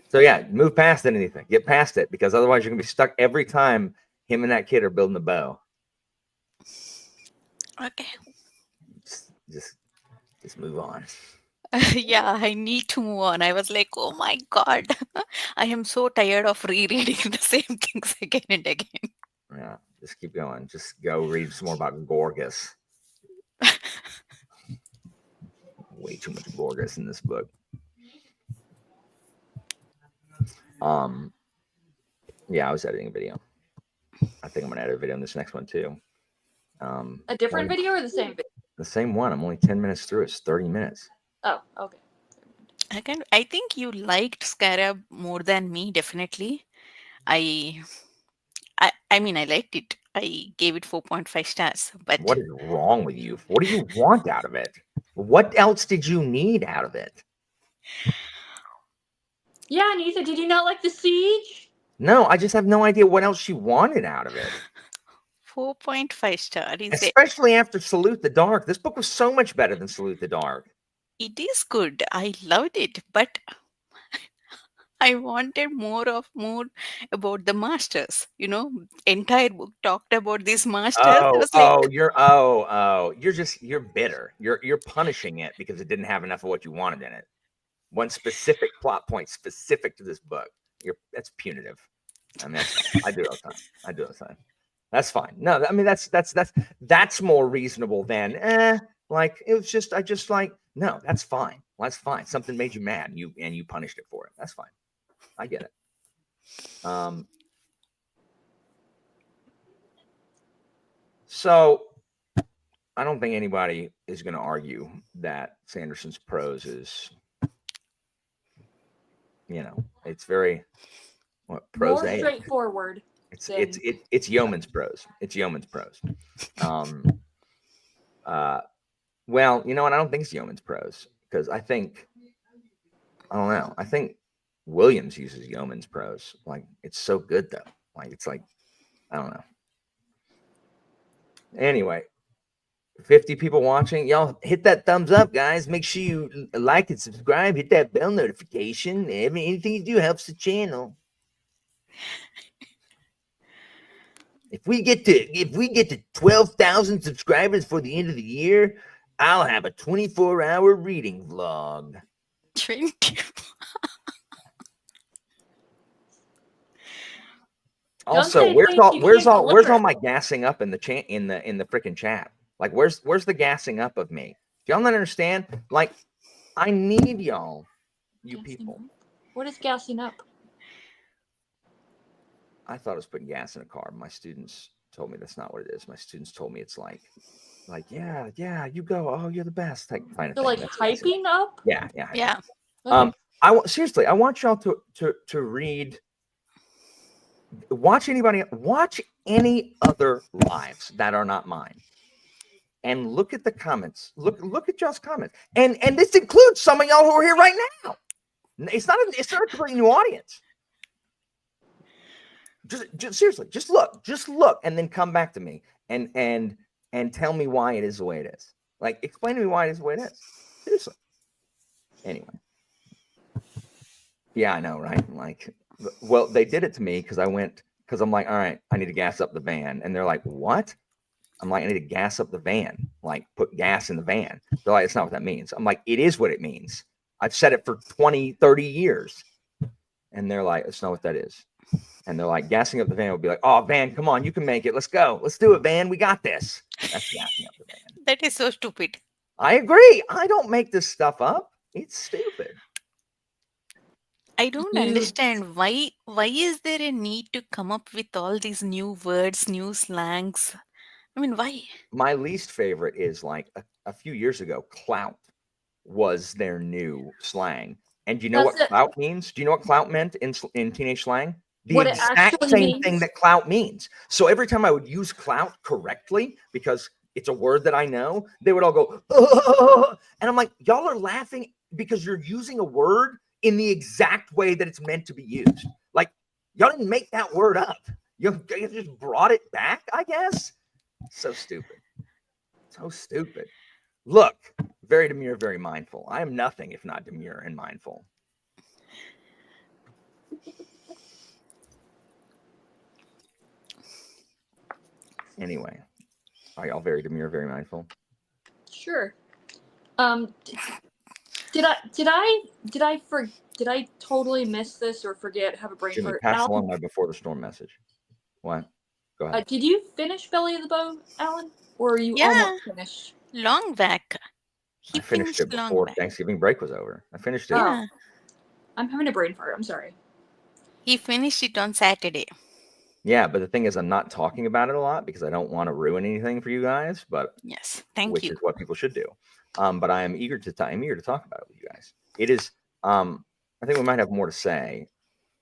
So yeah, move past anything. Get past it because otherwise you're gonna be stuck every time him and that kid are building the bow. Okay. Just move on. Yeah, I need to move on. I was like, oh my god, I am so tired of rereading the same things again and again. Yeah, just keep going. Just go read some more about Gorgas. Way too much Gorgas in this book. Yeah, I was editing a video. I think I'm gonna edit a video in this next one too. A different video or the same video? The same one. I'm only 10 minutes through. It's 30 minutes. Oh, okay. I think you liked Scarab more than me, definitely. I mean, I liked it. I gave it 4.5 stars. But what is wrong with you? What do you want out of it? What else did you need out of it? Yeah, Anitha, did you not like the siege? No, I just have no idea what else she wanted out of it. 4.5 stars. Especially after Salute the Dark. This book was so much better than Salute the Dark. It is good. I loved it, but I wanted more about the masters. Entire book talked about these masters. I was like, You're bitter. You're punishing it because it didn't have enough of what you wanted in it. One specific plot point specific to this book. That's punitive. I mean, I do it all the time. I do it all the time. That's fine. No, I mean that's more reasonable than like it was just no, that's fine. That's fine. Something made you mad, and you punished it for it. That's fine. I get it. So I don't think anybody is going to argue that Sanderson's prose is, it's very prose. More straightforward. It's yeoman's prose. It's yeoman's prose. Well, you know what? I don't think it's yeoman's prose because I don't know. I think Williams uses yeoman's prose. Like it's so good though. Like it's like I don't know. Anyway, 50 people watching. Y'all hit that thumbs up, guys. Make sure you like and subscribe. Hit that bell notification. Anything you do helps the channel. If we get to 12,000 subscribers for the end of the year, I'll have a 24-hour reading vlog. 20. Also, where's all my gassing up in the freaking chat? Like, where's the gassing up of me? Do y'all not understand? Like, I need y'all, you people. What is gassing up? I thought it was putting gas in a car. My students told me that's not what it is. My students told me it's like, yeah, you go. Oh, you're the best. Like, kind of so, like hyping up. Yeah. Okay. Seriously, I want y'all to read. Watch any other lives that are not mine, and look at the comments. Look at y'all's comments, and this includes some of y'all who are here right now. It's not a completely new audience. Just seriously, just look, and then come back to me and tell me why it is the way it is. Like, explain to me why it is the way it is. Seriously. Anyway. Yeah, I know, right? Like, well, they did it to me because I'm like, all right, I need to gas up the van. And they're like, what? I'm like, I need to gas up the van, like put gas in the van. They're like, it's not what that means. I'm like, it is what it means. I've said it for 20, 30 years. And they're like, it's not what that is. And they're like, gassing up the van would be like, oh, van, come on, you can make it. Let's go. Let's do it, van. We got this. That's gassing up the van. That is so stupid. I agree. I don't make this stuff up. It's stupid. I don't understand why is there a need to come up with all these new words, new slangs? I mean, why? My least favorite is like a few years ago, clout was their new slang. And do you know what clout means? Do you know what clout meant in teenage slang? The exact same thing that clout means. So every time I would use clout correctly, because it's a word that I know, they would all go, oh! And I'm like, y'all are laughing because you're using a word in the exact way that it's meant to be used. Like, y'all didn't make that word up. You just brought it back, I guess. So stupid. So stupid. Look, very demure, very mindful. I am nothing if not demure and mindful. Anyway, are y'all very demure, very mindful? Sure. Did I totally miss this or forget? Have a brain Jimmy, fart. pass along my before the storm message. What? Go ahead. Did you finish Belly of the Bow, Alan? Or are you almost finished? Long back. I finished it before Thanksgiving break was over. I finished it. Yeah. I'm having a brain fart. I'm sorry. He finished it on Saturday. Yeah, but the thing is, I'm not talking about it a lot because I don't want to ruin anything for you guys. But yes, thank you. Which is what people should do. But I am eager to talk about it with you guys. It is. I think we might have more to say.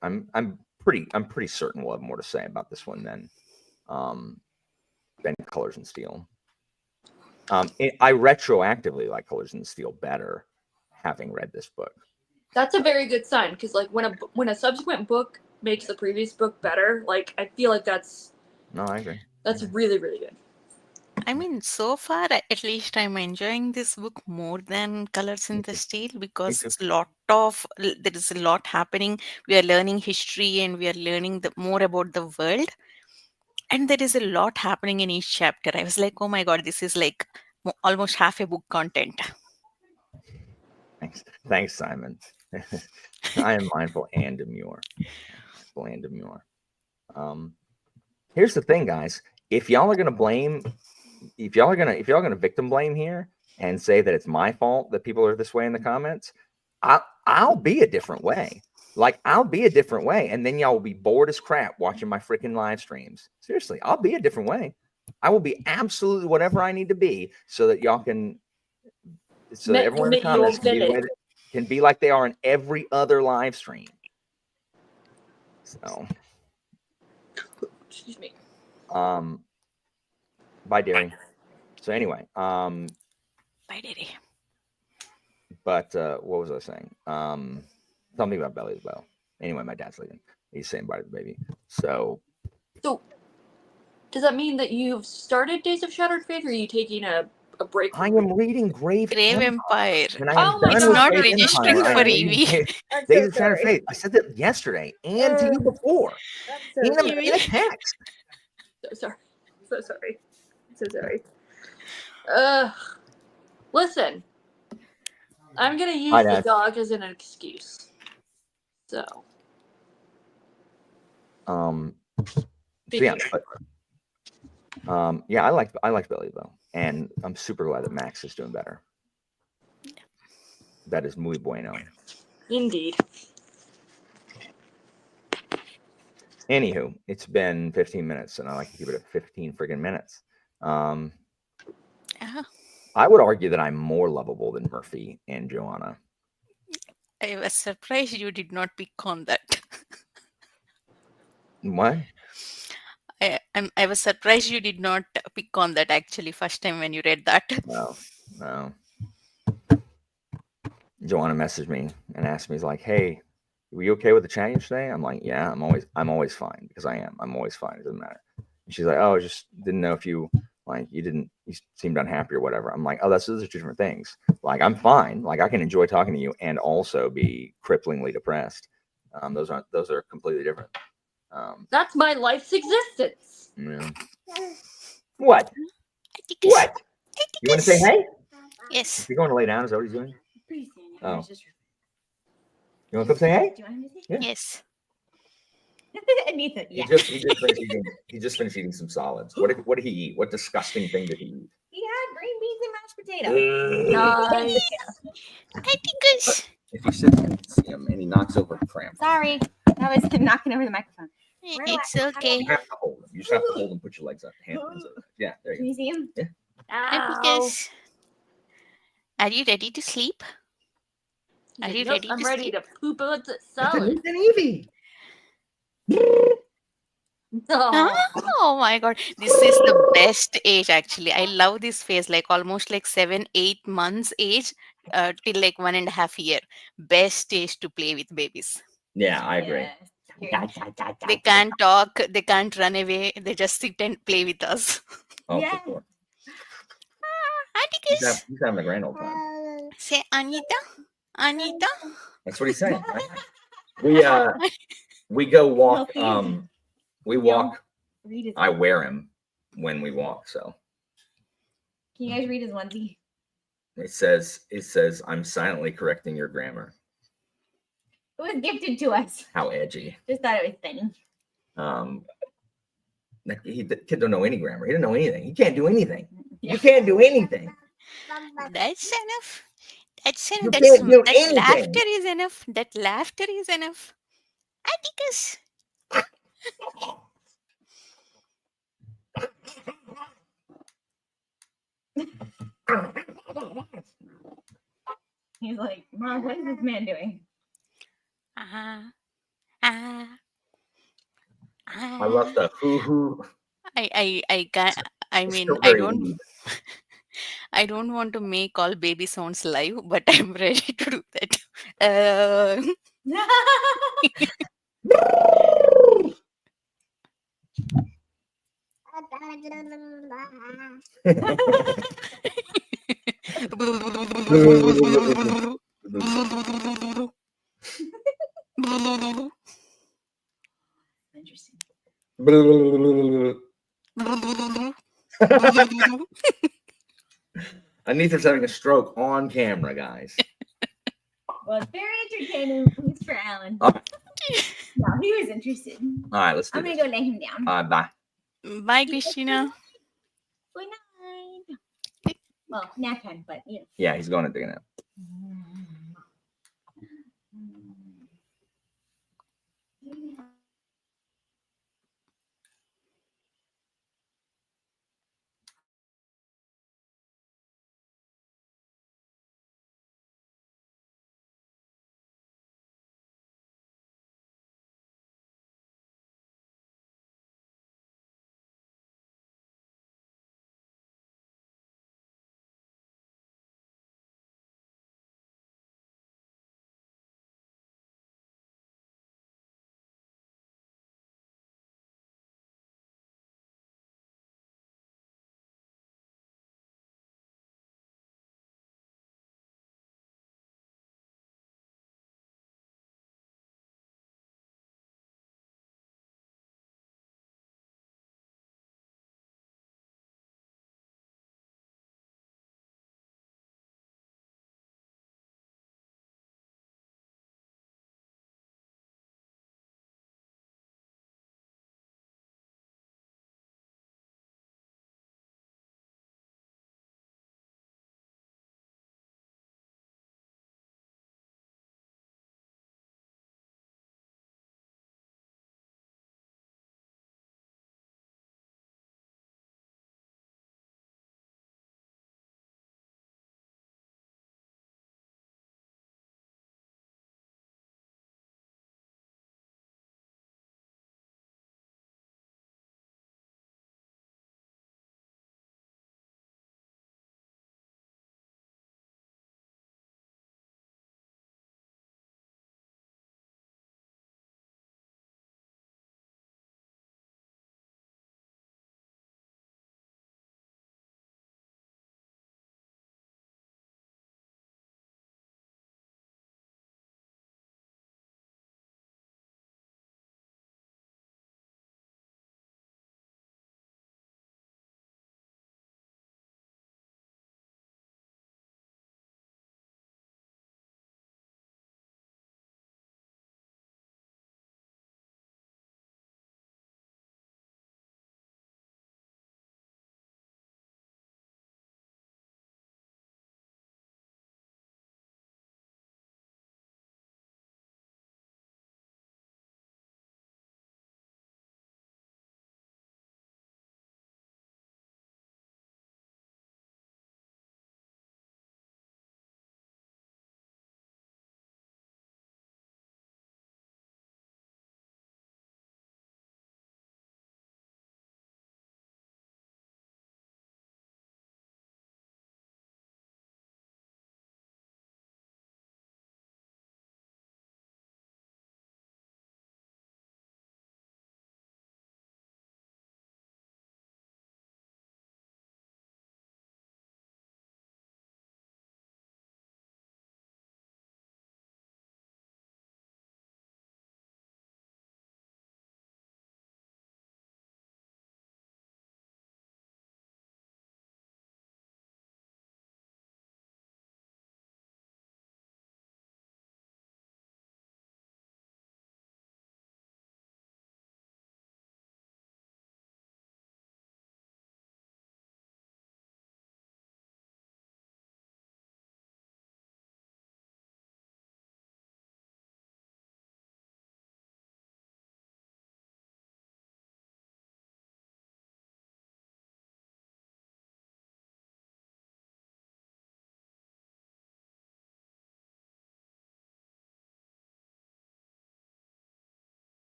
I'm pretty certain we'll have more to say about this one than Colors in Steel. I retroactively like Colors in Steel better, having read this book. That's a very good sign because, like, when a subsequent book makes the previous book better, like, I feel like that's. No, I agree. That's really, really good. I mean, so far, at least I'm enjoying this book more than Colors in the Steel because too. it's there is a lot happening. We are learning history and we are learning more about the world. And there is a lot happening in each chapter. I was like, oh my God, this is like almost half a book content. Thanks, Simon. I am mindful and demure. Here's the thing, guys. If y'all are gonna victim blame here and say that it's my fault that people are this way in the comments, I'll be a different way. Like, I'll be a different way, and then y'all will be bored as crap watching my freaking live streams. Seriously, I'll be a different way. I will be absolutely whatever I need to be so that y'all can, so that everyone in the comments can be like they are in every other live stream. So, Excuse me. bye, Derry. So anyway, Bye, Daddy. but what was I saying? Something about Belly as well. Anyway, my dad's leaving. He's saying bye to the baby. So Does that mean that you've started Days of Shattered Fate, or are you taking a break? I am reading Grave Empire. and I am Oh my done God. with Not Grave registering Empire. I for am reading EV. Days of Shattered Fate. I said that yesterday and to you before in a text. So sorry. Listen. I'm gonna use Hi, the Dad. dog as an excuse. So. Yeah, but yeah, I like Belly though, and I'm super glad that Max is doing better. That is muy bueno. Indeed. Anywho, it's been 15 minutes, and I like to keep it at 15 friggin' minutes. I would argue that I'm more lovable than Murphy and Joanna. I was surprised you did not pick on that. What? I was surprised you did not pick on that actually first time when you read that. No. Joanna messaged me and asked me, "He's like, hey, were you okay with the chat yesterday?" I'm like, "Yeah, I'm always fine because I am. I'm always fine. It doesn't matter." And she's like, "Oh, I just didn't know if you you seemed unhappy or whatever." I'm like, "Oh, those are two different things. Like, I'm fine. Like, I can enjoy talking to you and also be cripplingly depressed. Those are completely different." That's my life's existence. Yeah. What? What? You want to say hey? Yes. You're going to lay down? Is that what he's doing? Pretty standing. Oh. It's just- You want to come say hey? Do you want him to say? Yeah. Yes. Anita, yeah. He just finished eating some solids. What did he eat? What disgusting thing did he eat? He had green beans and mashed potatoes. Nice. Atticus. If you sit and see him and he knocks over a cramp, Sorry, I was knocking over the microphone. It's okay. you have to hold him. You just have to hold him. Put your legs up, hands up. Yeah, there Can you you see him? Yeah. Atticus. Are you ready to sleep? Are you ready I'm to ready sleep? to poop out the go. salad. An Evie. Oh my God. This is the best age actually. I love this phase, like almost like 7-8 months age till like 1.5 year. Best age to play with babies. Yeah, I agree. Yes. They can't talk, they can't run away, they just sit and play with us. Oh, Yeah. for sure. Atticus. He's having a grand old time. Say Anita. Anita. That's what he's saying. We go walk. We walk. Read his. I wear him when we walk. So Can you guys read his onesie? it says I'm silently correcting your grammar. It was gifted to us. How edgy. Just thought it was funny. The kid don't know any grammar. He doesn't know anything. He can't do anything. You can't do anything. That's enough. That's You enough. can't do That anything. laughter is enough. That laughter is enough. Atticus. He's like, Mom, what is this man doing? I love the hoo. I can't. I It's mean, still I very don't. weird. I don't want to make all baby sounds live, but I'm ready to do that. Interesting. Anita's having a stroke on camera, guys. Well, it's very entertaining, at least for Alan. All No, he was interested. right, let's do I'm this. gonna go lay him down. Bye. Bye, Christina. Good night. Well, nap time, but you know. Yeah, he's going to take a nap.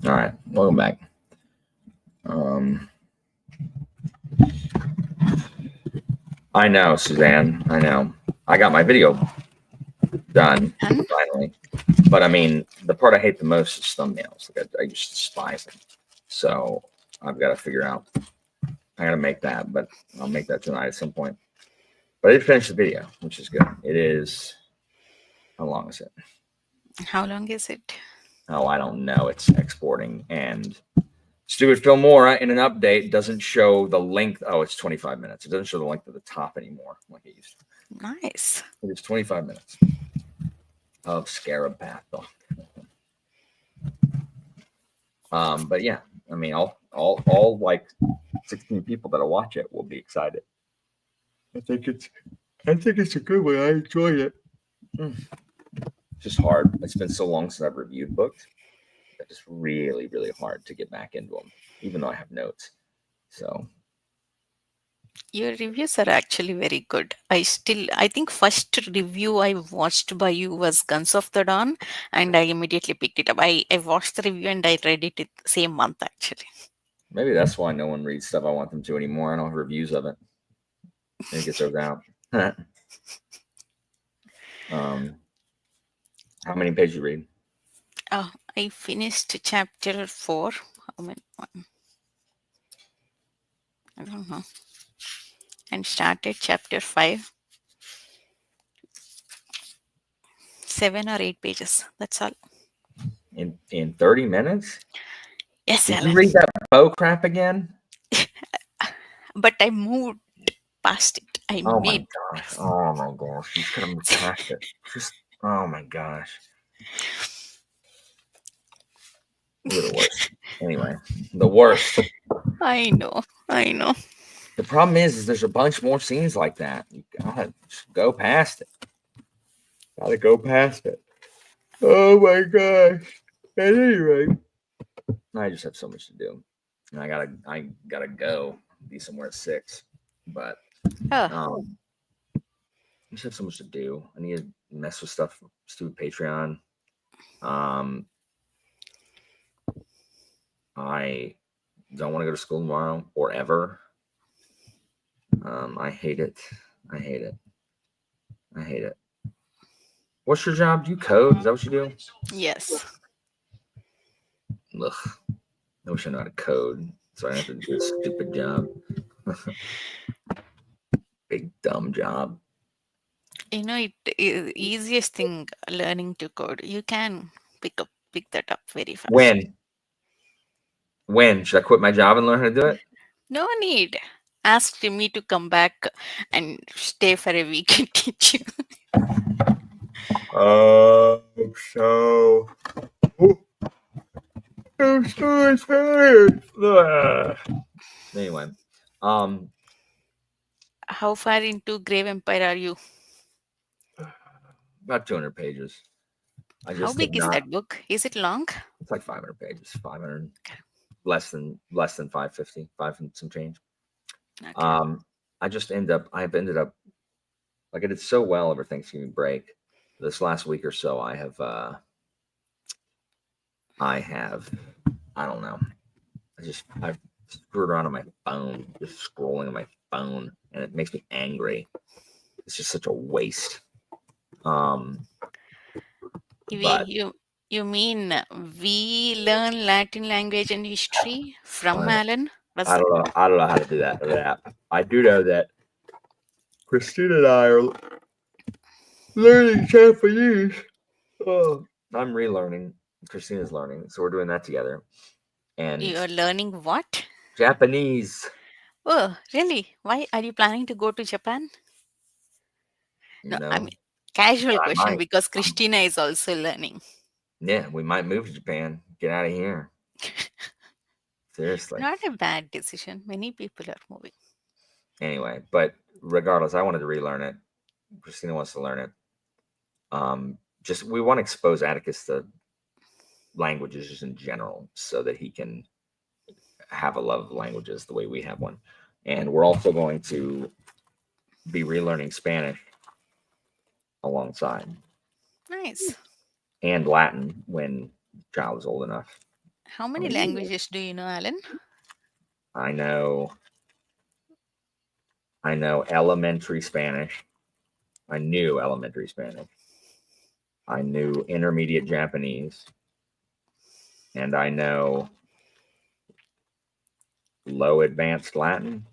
All right, welcome back. I know, Suzanne. I know. I got my video done Done? finally, but I mean, the part I hate the most is thumbnails. Like I just despise them. So I've got to figure out. I got to make that, but I'll make that tonight at some point. But I did finish the video, which is good. It is. How long is it? How long is it? Oh, I don't know. It's exporting, and stupid Filmora in an update doesn't show the length. Oh, it's 25 minutes. It doesn't show the length of the top anymore like it used to. Nice. It is 25 minutes of Scarab Path. But yeah, I mean, all like 16 people that'll watch it will be excited. I think it's a good one. I enjoyed it. It's just hard. It's been so long since I've reviewed books. It's just really, really hard to get back into them, even though I have notes. So Your reviews are actually very good. I think first review I watched by you was Guns of the Dawn, and I immediately picked it up. I watched the review and I read it the same month actually. maybe that's why no one reads stuff I want them to anymore. I don't have reviews of it. It gets those out. How many pages you read? Oh, I finished chapter 4. How many? I don't know. And started chapter 5. 7 or 8 pages. That's all. In 30 minutes? Yes, Did you Alan. read that Poe crap again? But I moved past it. I Oh my made. gosh. Oh my gosh. You could have moved past it. Just oh my gosh. You're the worst. Anyway, the worst. I know. The problem is there's a bunch more scenes like that. You gotta just go past it. Gotta go past it. Oh my gosh. At any rate, I just have so much to do. And I gotta go. Be somewhere at 6. But Oh, I just have so much to do. I need to mess with stuff, stupid Patreon. I don't want to go to school tomorrow or ever. I hate it. I hate it. I hate it. What's your job? Do you code? Is that what you do? yes. Ugh. I wish I knew how to code so I don't have to do this stupid job. Big dumb job. You know, it is easiest thing learning to code. You can pick that up very fast. When should I quit my job and learn how to do it? No need. Ask me to come back and stay for a week and teach you. I'm so tired. Anyway, How far into Grave Empire are you? about 200 pages. I How just big have is not. that book? Is it long? It's like 500 pages. 500, less than 550, 5 and some change. Okay. I've ended up like I did so well over Thanksgiving break. This last week or so, I don't know. I've screwed around on my phone, just scrolling on my phone, and it makes me angry. It's just such a waste. But You mean we learn Latin language and history from Alan? I don't know how to do that. I do know that Christina and I are learning Japanese. Oh, I'm relearning. Christina's learning, so we're doing that together. And You are learning what? Japanese. Oh, really? Why are you planning to go to Japan? No, I mean casual I question might. because Christina is also learning. Yeah, we might move to Japan. Get out of here. Seriously. Not a bad decision. Many people are moving. Anyway, but regardless, I wanted to relearn it. Christina wants to learn it. Just we want to expose Atticus to languages just in general so that he can have a love of languages the way we have one. And we're also going to be relearning Spanish alongside Nice. and Latin when the child is old enough. How many Ooh. languages do you know, Alan? I know elementary Spanish. I knew elementary Spanish. I knew intermediate Japanese. And I know low advanced Latin.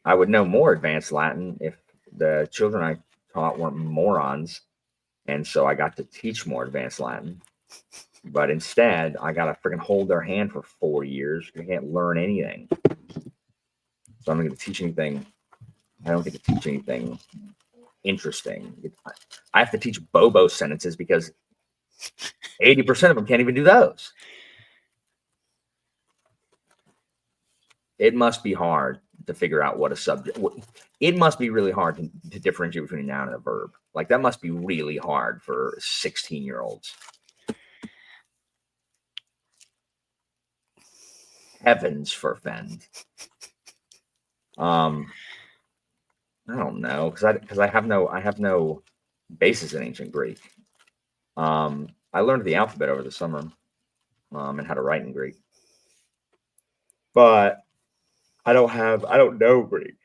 I would know more advanced Latin if the children I taught weren't morons. And so I got to teach more advanced Latin. But instead, I got to freaking hold their hand for 4 years. I can't learn anything. So I'm not going to teach anything. I don't get to teach anything interesting. I have to teach Bobo sentences because 80% of them can't even do those. It must be hard to figure out what a subject. It must be really hard to differentiate between a noun and a verb. Like that must be really hard for 16-year-olds. Heavens forfend. I don't know because I have no basis in ancient Greek. I learned the alphabet over the summer, and how to write in Greek, but I don't know Greek.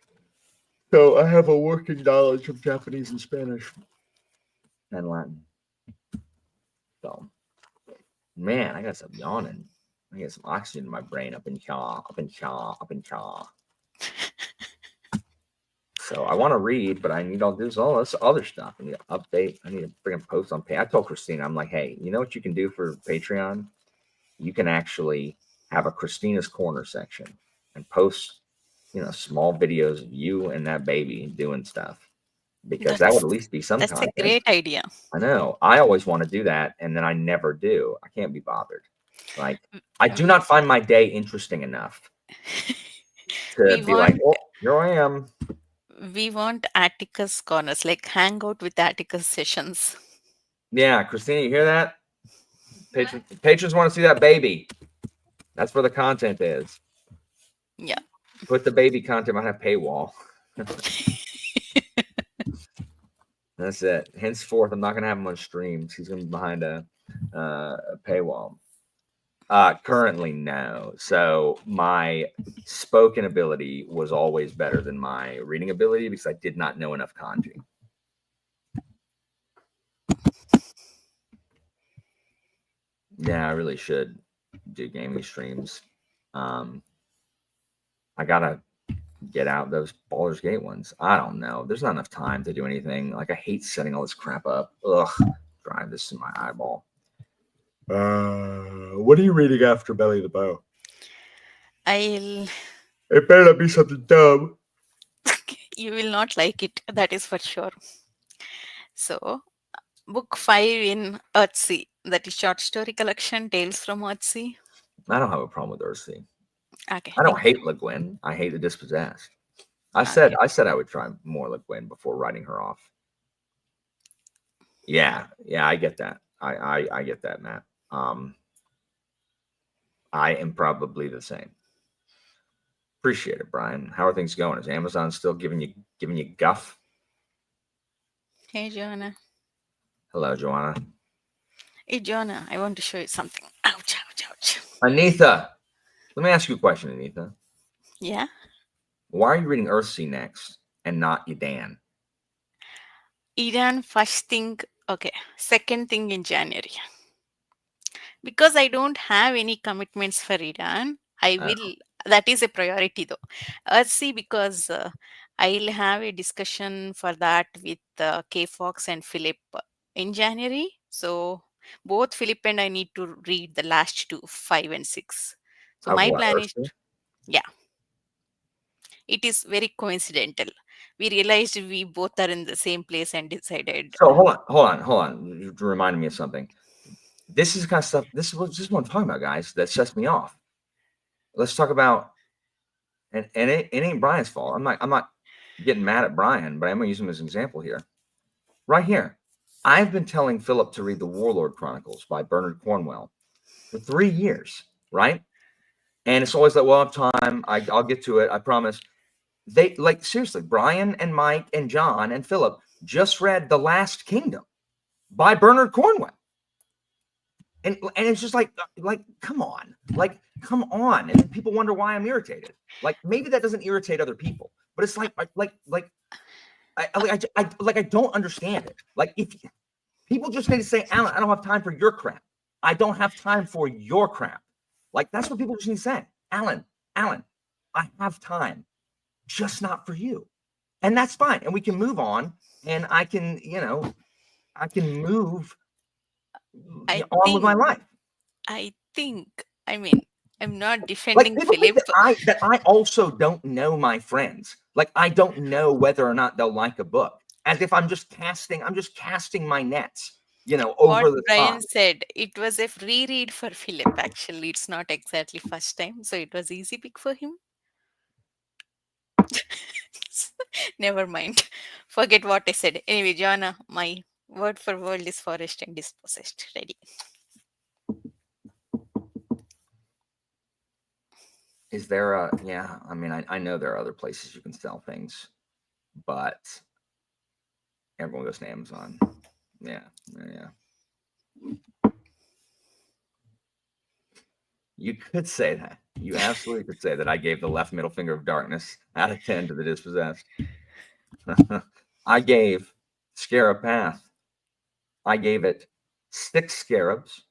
So I have a working knowledge of Japanese and Spanish and Latin. So, man, I got some yawning. I get some oxygen in my brain up in chaw, up in chaw, up in chaw. So I want to read, but I need all this other stuff. I need to update. I need to freaking post on Patreon. I told Christina, I'm like, hey, you know what you can do for Patreon? You can actually have a Christina's Corner section and post, small videos of you and that baby doing stuff, because that would at least be some That's content. a great idea. I know. I always want to do that, and then I never do. I can't be bothered. Like, I do not find my day interesting enough to be like, oh, here I am. We want Atticus corners, like hang out with Atticus sessions. Yeah, Christina, you hear that? Patrons want to see that baby. That's where the content is. Yeah. Put the baby content behind a paywall. That's it. Henceforth, I'm not going to have him on streams. He's going to be behind a paywall. Currently, no. So my spoken ability was always better than my reading ability because I did not know enough kanji. Yeah, I really should do gaming streams. I gotta get out those Baldur's Gate ones. I don't know. There's not enough time to do anything. Like, I hate setting all this crap up. Ugh, drive this in my eyeball. What are you reading after Belly the Bow? It better not be something dumb. You will not like it, that is for sure. So, book 5 in Earthsea, that is short story collection, Tales from Earthsea. I don't have a problem with Earthsea. Okay. I don't hate Le Guin. I hate the Dispossessed. I said I would try more Le Guin before writing her off. Yeah, I get that. I get that, Matt. I am probably the same. Appreciate it, Brian. How are things going? Is Amazon still giving you guff? Hey, Joanna. Hello, Joanna. Hey, Joanna, I want to show you something. Ouch, ouch, ouch. Anitha, let me ask you a question, Anitha. Yeah? Why are you reading Earthsea next and not Edan? Edan first thing, okay. Second thing in January. Because I don't have any commitments for Edan, I will. That is a priority though. Earthsea, because I'll have a discussion for that with K Fox and Philip in January. So both Philip and I need to read the last two, 5 and 6. So my plan is, it is very coincidental. We realized we both are in the same place and decided. So hold on. You reminded me of something. This is the kind of stuff. This is what I'm talking about, guys. That sets me off. Let's talk about, and it ain't Brian's fault. I'm not getting mad at Brian, but I'm gonna use him as an example here. Right here, I've been telling Philip to read the Warlord Chronicles by Bernard Cornwell for 3 years, right? And it's always like, well, I have time. I'll get to it. I promise. They, like, seriously, Brian and Mike and John and Philip just read The Last Kingdom by Bernard Cornwell. And it's just like come on, and then people wonder why I'm irritated. Like maybe that doesn't irritate other people, but it's like I don't understand it. Like if people just need to say, Alan, I don't have time for your crap. I don't have time for your crap. Like that's what people just need to say. Alan, I have time, just not for you. And that's fine. And we can move on. And I can, I can move I on with my think, life. I mean, I'm not Like defending people think Philip. that I also don't know my friends. Like I don't know whether or not they'll like a book. As if I'm just casting my nets, What over the Brian top. said, it was a reread for Philip. Actually, it's not exactly first time, so it was easy pick for him. Never mind. Forget what I said. Anyway, Joanna, my word for world is forest and dispossessed. Ready. Is there a yeah? I mean, I know there are other places you can sell things, but everyone goes to Amazon. Yeah. You could say that. You absolutely could say that I gave the left middle finger of darkness out of 10 to the dispossessed. I gave Scarab Path. I gave it 6 scarabs,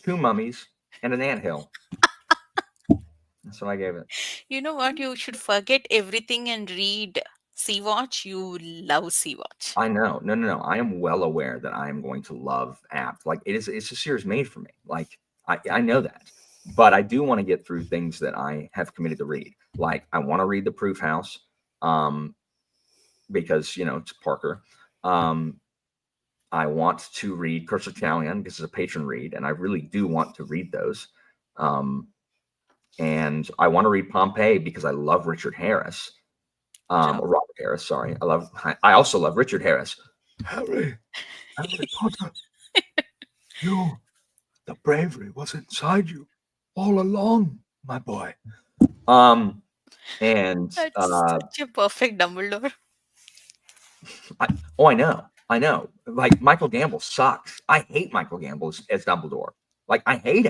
2 mummies, and an anthill. That's what I gave it. You know what? You should forget everything and read Sea-Watch. You love Sea-Watch. I know. No. I am well aware that I am going to love Apt. Like it's a series made for me. Like I know that. But I do want to get through things that I have committed to read. Like I want to read The Proof House. Because it's Parker. I want to read Curse of Talion because it's a patron read, and I really do want to read those. And I want to read Pompeii because I love Richard Harris. Or Robert Harris, sorry. I also love Richard Harris. Harry Potter, the bravery was inside you all along, my boy. And That's such a perfect Dumbledore. I know. Like Michael Gambon sucks. I hate Michael Gambon as Dumbledore. Like I hate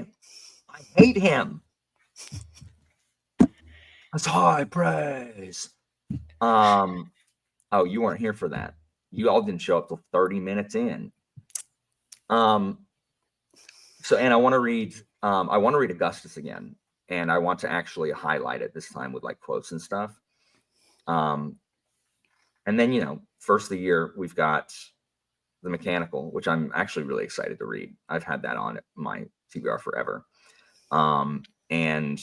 him. That's high praise. Oh, you weren't here for that. You all didn't show up till 30 minutes in. And I want to read Augustus again, and I want to actually highlight it this time with like quotes and stuff. And then first of the year we've got The Mechanical, which I'm actually really excited to read. I've had that on my TBR forever. And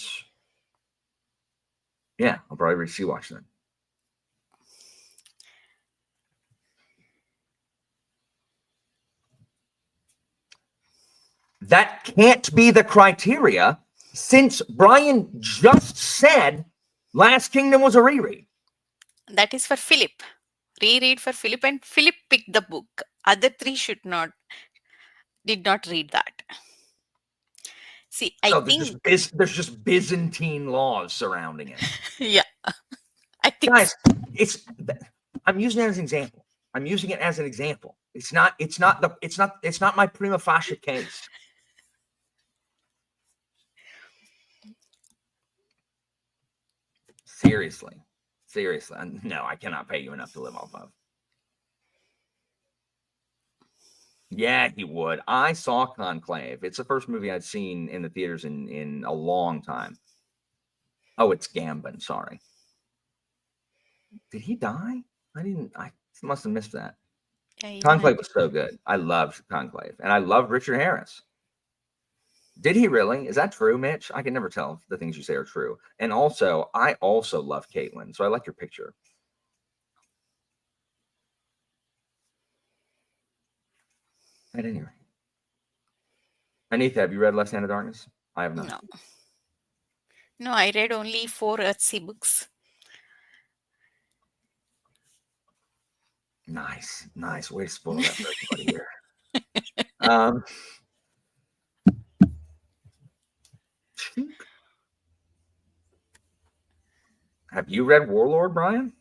yeah, I'll probably read Sea-Watch then. That can't be the criteria, since Brian just said Last Kingdom was a reread. That is for Philip. Reread for Philip, and Philip picked the book. Other 3 did not read that. See, I think there's just Byzantine laws surrounding it. Yeah, I think. Guys, I'm using it as an example. It's not my prima facie case. Seriously. No, I cannot pay you enough to live off of. Yeah, he would. I saw Conclave. It's the first movie I'd seen in the theaters in a long time. Oh, it's Gambon. Sorry. Did he die? I must have missed that. Yeah, Conclave was so good. I loved Conclave. And I loved Richard Harris. Did he really? Is that true, Mitch? I can never tell if the things you say are true. And also, I also love Caitlin. So I like your picture. At any rate. Anita, have you read Left Hand of Darkness? I have not. No, I read only 4 Earthsea books. Nice. Way to spoil that for everybody here. Have you read Warlord, Brian?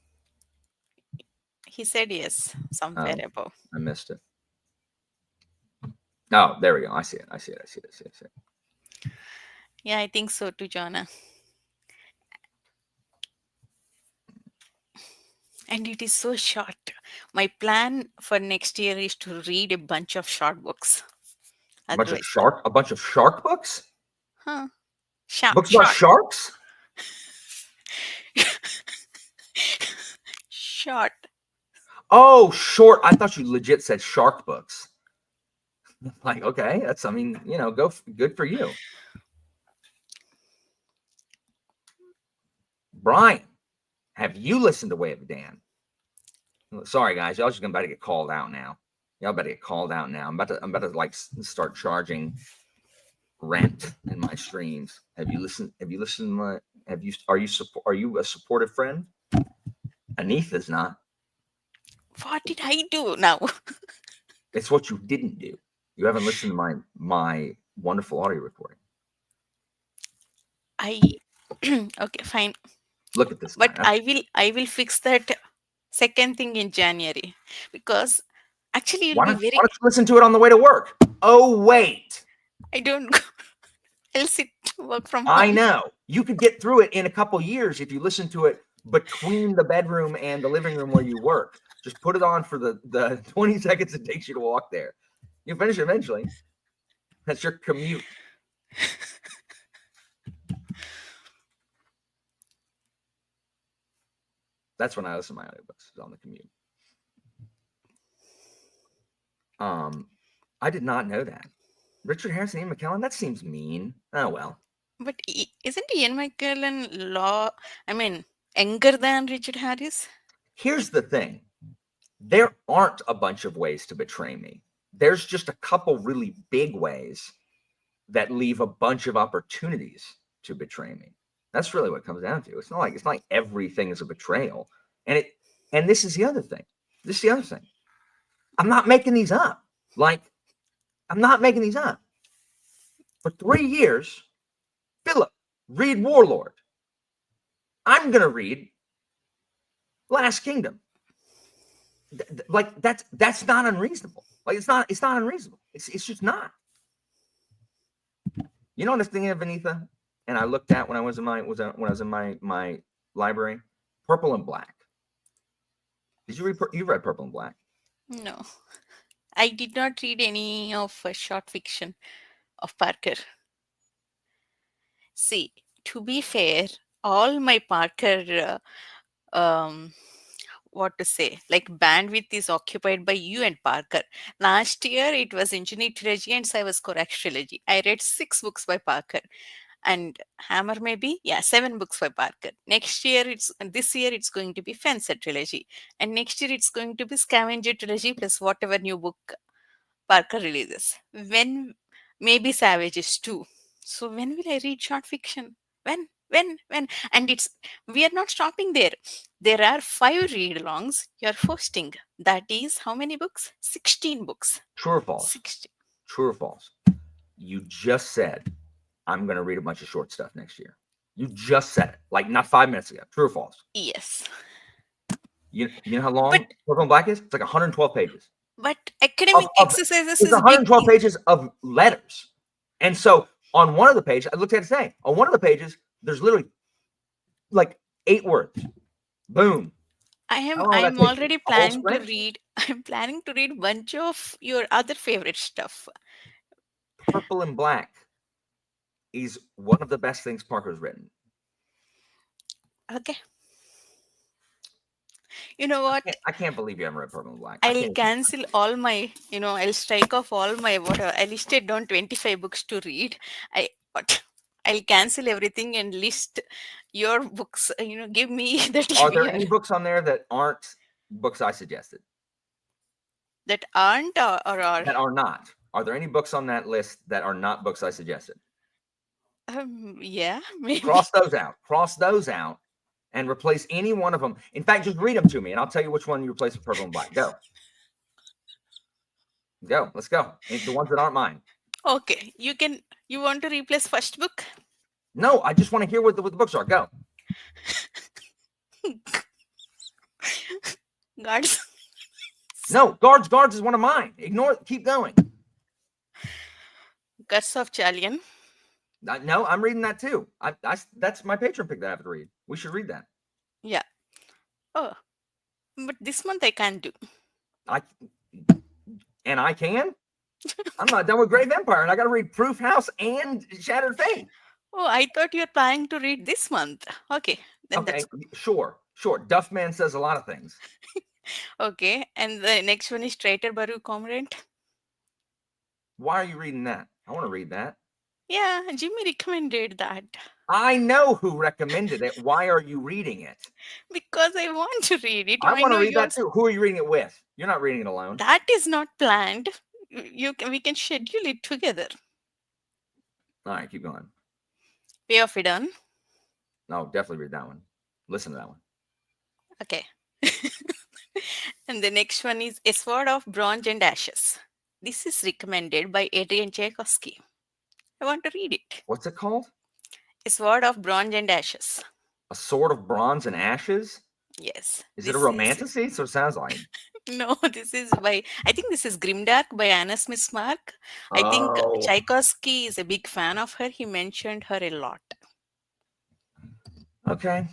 He said yes, somewhere above. I missed it. Oh, there we go. I see it. Yeah, I think so too, Jonna. And it is so short. My plan for next year is to read a bunch of short books. A bunch of Otherwise, shark books? huh? Books about Short. sharks? Short. Oh, short. I thought you legit said shark books. Like, okay, that's, I mean, you know, good for you. Brian, have you listened to Way of Dan? Sorry, guys, y'all just about to get called out now. Y'all better get called out now. I'm about to like start charging rent in my streams. Have you listened? Are you a supportive friend? Anitha's not. What did I do now? It's what you didn't do. You haven't listened to my wonderful audio recording. Okay, fine. Look at this. But I will fix that second thing in January, because actually you'll Why be don't very you listen to it on the way to work? Oh, wait. I don't go. I'll sit work from home. I know. You could get through it in a couple years if you listen to it between the bedroom and the living room where you work. Just put it on for the 20 seconds it takes you to walk there. You finish it eventually. That's your commute. That's when I listen to my audiobooks, on the commute. I did not know that. Richard Harris and Ian McKellen, that seems mean. Oh, well. But isn't Ian McKellen younger than Richard Harris? Here's the thing. There aren't a bunch of ways to betray me. There's just a couple really big ways that leave a bunch of opportunities to betray me. That's really what it comes down to. It's not like everything is a betrayal. And this is the other thing. I'm not making these up. I'm not making these up. For 3 years, Philip, read Warlord. I'm going to read Last Kingdom. That's not unreasonable. It's not unreasonable. It's just not. You know what I was thinking of, Anitha? And I looked at when I was in my library, Purple and Black. Did you read? You read Purple and Black? No, I did not read any of short fiction of Parker. See, to be fair, all my Parker, what to say, like bandwidth is occupied by you and Parker. Last year it was Engineer Trilogy and Cyber Corax Trilogy. I read 6 books by Parker. And Hammer maybe 7 books by Parker. This year it's going to be Fencer Trilogy, and next year it's going to be Scavenger Trilogy plus whatever new book Parker releases. When maybe Savages too. So when will I read short fiction? When? And we are not stopping there. There are 5 read-alongs you're hosting. That is how many books? 16 books. True or false? 16. True or false? You just said I'm going to read a bunch of short stuff next year. You just said it, like not 5 minutes ago. True or false? Yes. You know how long Purple and Black is? It's like 112 pages. But academic exercises is 112 pages of letters. And so on one of the pages, I looked at it today. On one of the pages, there's literally like 8 words. Boom. I'm already planning to read. I'm planning to read a bunch of your other favorite stuff. Purple and Black is one of the best things Parker's written. Okay. You know what? I can't believe you haven't read Purple and Black. I'll cancel all my, I'll strike off all my whatever. I listed down 25 books to read. I'll cancel everything and list your books. Give me the TV. Are there any books on there that aren't books I suggested? That aren't or are? That are not. Are there any books on that list that are not books I suggested? Yeah, maybe. Cross those out and replace any one of them. In fact, just read them to me and I'll tell you which one you replace with Purple and Black. Go. Let's go. The ones that aren't mine. Okay. You want to replace first book? No, I just want to hear what the books are. Go. Guards. No, Guards is one of mine. Ignore it. Keep going. Curse of Chalian. No, I'm reading that too. That's my patron pick that I have to read. We should read that. Yeah. Oh, but this month I can't do. I can. I'm not done with Grave Empire, and I got to read Proof House and Shattered Fate. Oh, I thought you were planning to read this month. Okay, then Okay, that's sure. Duffman says a lot of things. okay. And the next one is Traitor Baru Comrade. Why are you reading that? I want to read that. Yeah, Jimmy recommended that I know who recommended it. Why are you reading it? because I want to read it. I want to know read that yours- too. Who are you reading it with? You're not reading it alone. That is not planned. We can schedule it together. All right, keep going. Way of Idun. No, definitely read that one. Listen to that one. Okay. And the next one is A Sword of Bronze and Ashes. This is recommended by Adrian Tchaikovsky. I want to read it. What's it called? A Sword of Bronze and Ashes. A Sword of Bronze and Ashes? Yes. Is it a this romantasy? So it sounds like. No, this is by, I think this is Grimdark by Anna Smith Mark. I think Oh. Tchaikovsky is a big fan of her. He mentioned her a lot. Okay.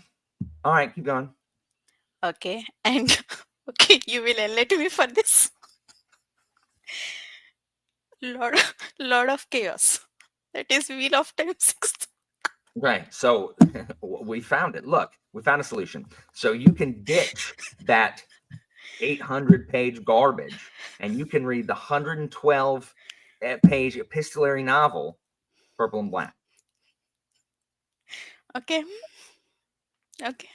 All right, keep going. Okay. And okay, you will alert me for this. Lord of Chaos. That is Wheel of Time 6th. Okay, so we found it. Look, we found a solution. So you can ditch that 800-page garbage, and you can read the 112-page epistolary novel, Purple and Black. Okay. Okay.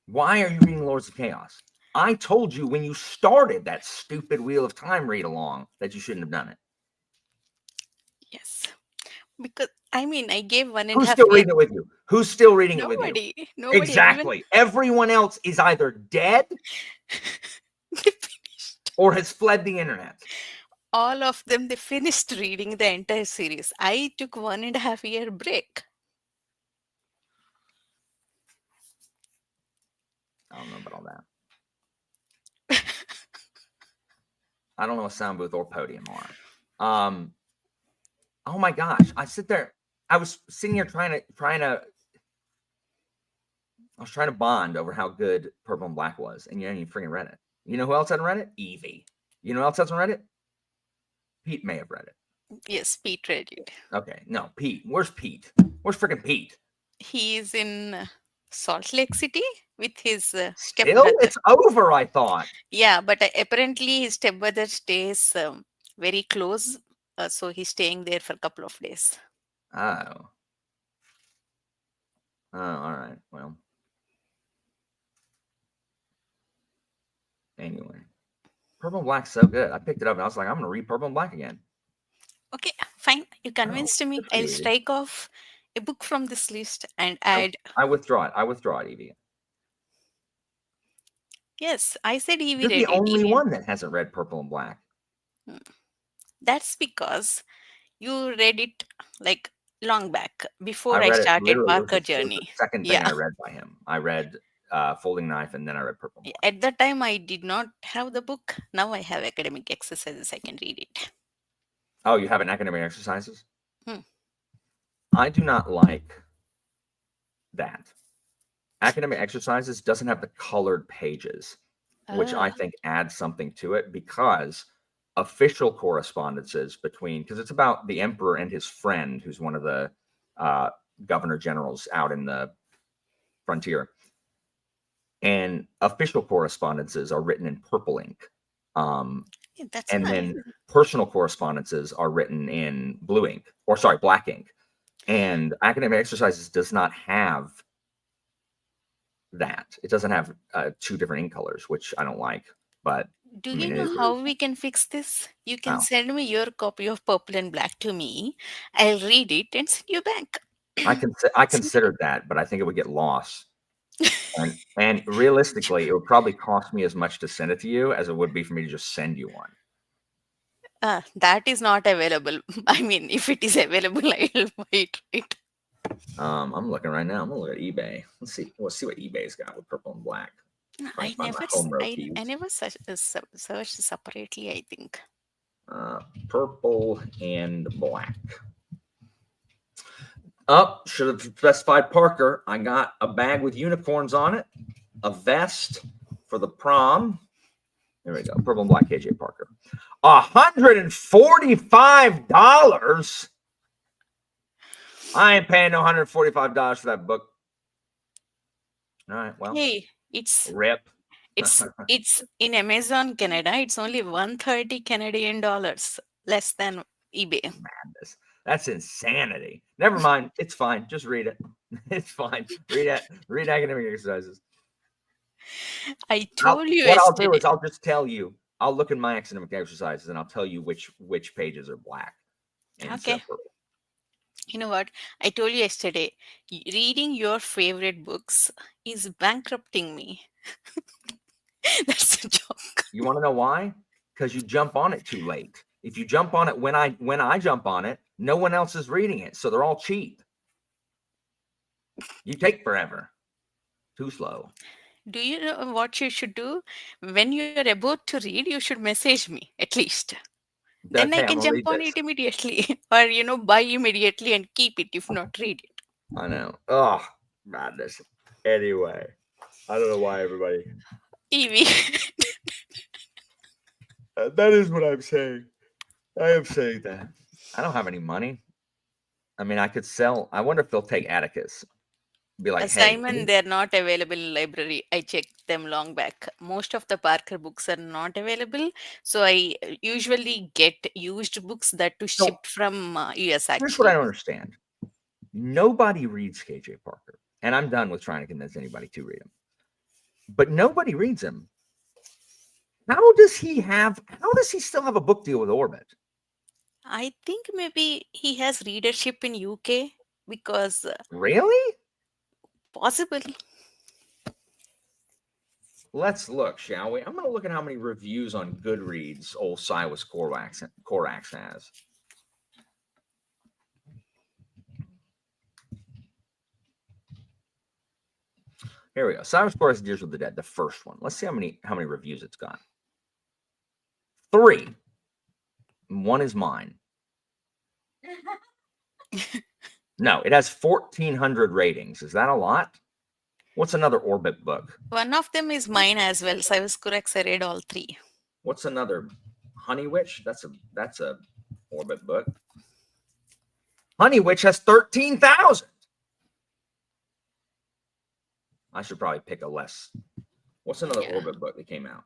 Why are you reading Lords of Chaos? I told you when you started that stupid Wheel of Time read along that you shouldn't have done it. Yes. Because I mean, I gave 1.5 Who's still year. reading it with you? Who's still reading it with you? Nobody. Exactly. Everyone else is either dead They finished. or has fled the internet. All of them, they finished reading the entire series. I took 1.5 year break. I don't know about all that. I don't know what sound booth or podium are. Oh my gosh. I sit there. I was sitting here trying to bond over how good Purple and Black was, and you haven't even freaking read it. You know who else hadn't read it? Evie. You know who else hasn't read it? Pete may have read it. Yes, Pete read it. Okay. No, Pete. Where's Pete? Where's freaking Pete? He is in Salt Lake City with his Still? stepbrother. It's over, I thought. Yeah, but apparently his stepbrother stays very close. So he's staying there for a couple of days. Oh. Oh, all right. Well. Anyway. Purple and Black's so good. I picked it up and I was like, I'm going to read Purple and Black again. Okay, fine. You convinced me. good for I'll you. strike off a book from this list and add. I withdraw it, Evie. Yes, I said Evie You're read the it. only Evie- one that hasn't read Purple and Black. That's because you read it like long back before I I read it started literally. It was Barker the Journey. second thing Yeah. I read by him. I read Folding Knife and then I read Purple and Black. At that time, I did not have the book. Now I have academic exercises. I can read it. Oh, you have an academic exercises? Hmm. I do not like that. Academic exercises doesn't have the colored pages, which I Ah, think adds something to it, because official correspondences between, because it's about the emperor and his friend, who's one of the governor generals out in the frontier. And official correspondences are written in purple ink. yeah, that's And nice. then personal correspondences are written in blue ink, or sorry, black ink. And academic exercises does not have that. It doesn't have two different ink colors, which I don't like. But Do I you mean, it know is what it how we can fix this? You can How? send me your copy of Purple and Black to me. I'll read it and send you back. I considered that, but I think it would get lost. And realistically, it would probably cost me as much to send it to you as it would be for me to just send you one. That is not available. I mean, if it is available, I'll buy it. I'm looking right now. I'm gonna look at eBay. Let's see what eBay's got with Purple and Black. I find my never, home row I keys. never searched separately. I think. Purple and black. Oh, should have specified Parker. I got a bag with unicorns on it, a vest for the prom. There we go. Purple and black KJ Parker. $145. I ain't paying no $145 for that book. All right. Well, Hey, it's rip. it's in Amazon Canada. It's only 130 Canadian dollars, less than eBay. Madness. That's insanity. Never mind. It's fine. Just read it. It's fine. Read it. Read academic exercises. I told you What I'll do yesterday. is I'll just tell you. I'll look in my academic exercises and I'll tell you which pages are black. And Okay. purple. You know what? I told you yesterday. Reading your favorite books is bankrupting me. That's a joke. You want to know why? Because you jump on it too late. If you jump on it when I jump on it, no one else is reading it, so they're all cheap. You take forever. Too slow. Do you know what you should do? When you're about to read, you should message me at least. Then I Okay, I'm can gonna jump read on this. it immediately, or buy immediately and keep it if not read it. I know. Oh, madness. Anyway, I don't know why everybody. Evie. That is what I'm saying. I am saying that. I don't have any money. I mean, I could sell. I wonder if they'll take Atticus. Be like, hey, Simon, they're not available in library. I checked them long back. Most of the Parker books are not available. So I usually get used books that to So, shipped from US here's what I actually. don't understand. Nobody reads KJ Parker, and I'm done with trying to convince anybody to read him. But nobody reads him. How does he still have a book deal with Orbit? I think maybe he has readership in UK because Really? possible. Let's look, shall we? I'm going to look at how many reviews on Goodreads old Silas Corax has. Here we go. Cyrus Corax Deals with the Dead, the first one. Let's see how many reviews it's got. 3. One is mine. No, it has 1,400 ratings. Is that a lot? What's another Orbit book? One of them is mine as well. So I was correct. I read all 3. What's another? Honey Witch? That's a Orbit book. Honey Witch has 13,000. I should probably pick a less. What's another Yeah. Orbit book that came out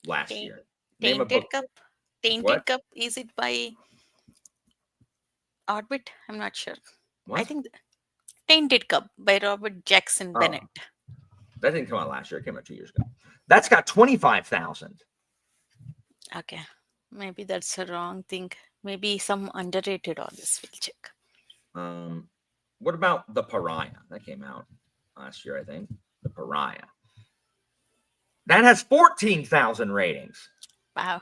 last Taint- year? Name a Tainted book. Cup. Tainted What? Cup. Is it by Orbit? I'm not sure. I What? think Tainted Cup by Robert Jackson Oh. Bennett. That didn't come out last year. It came out 2 years ago. That's got 25,000. Okay. Maybe that's a wrong thing. Maybe some underrated authors will check. What about The Pariah? That came out last year, I think. The Pariah. That has 14,000 ratings. Wow.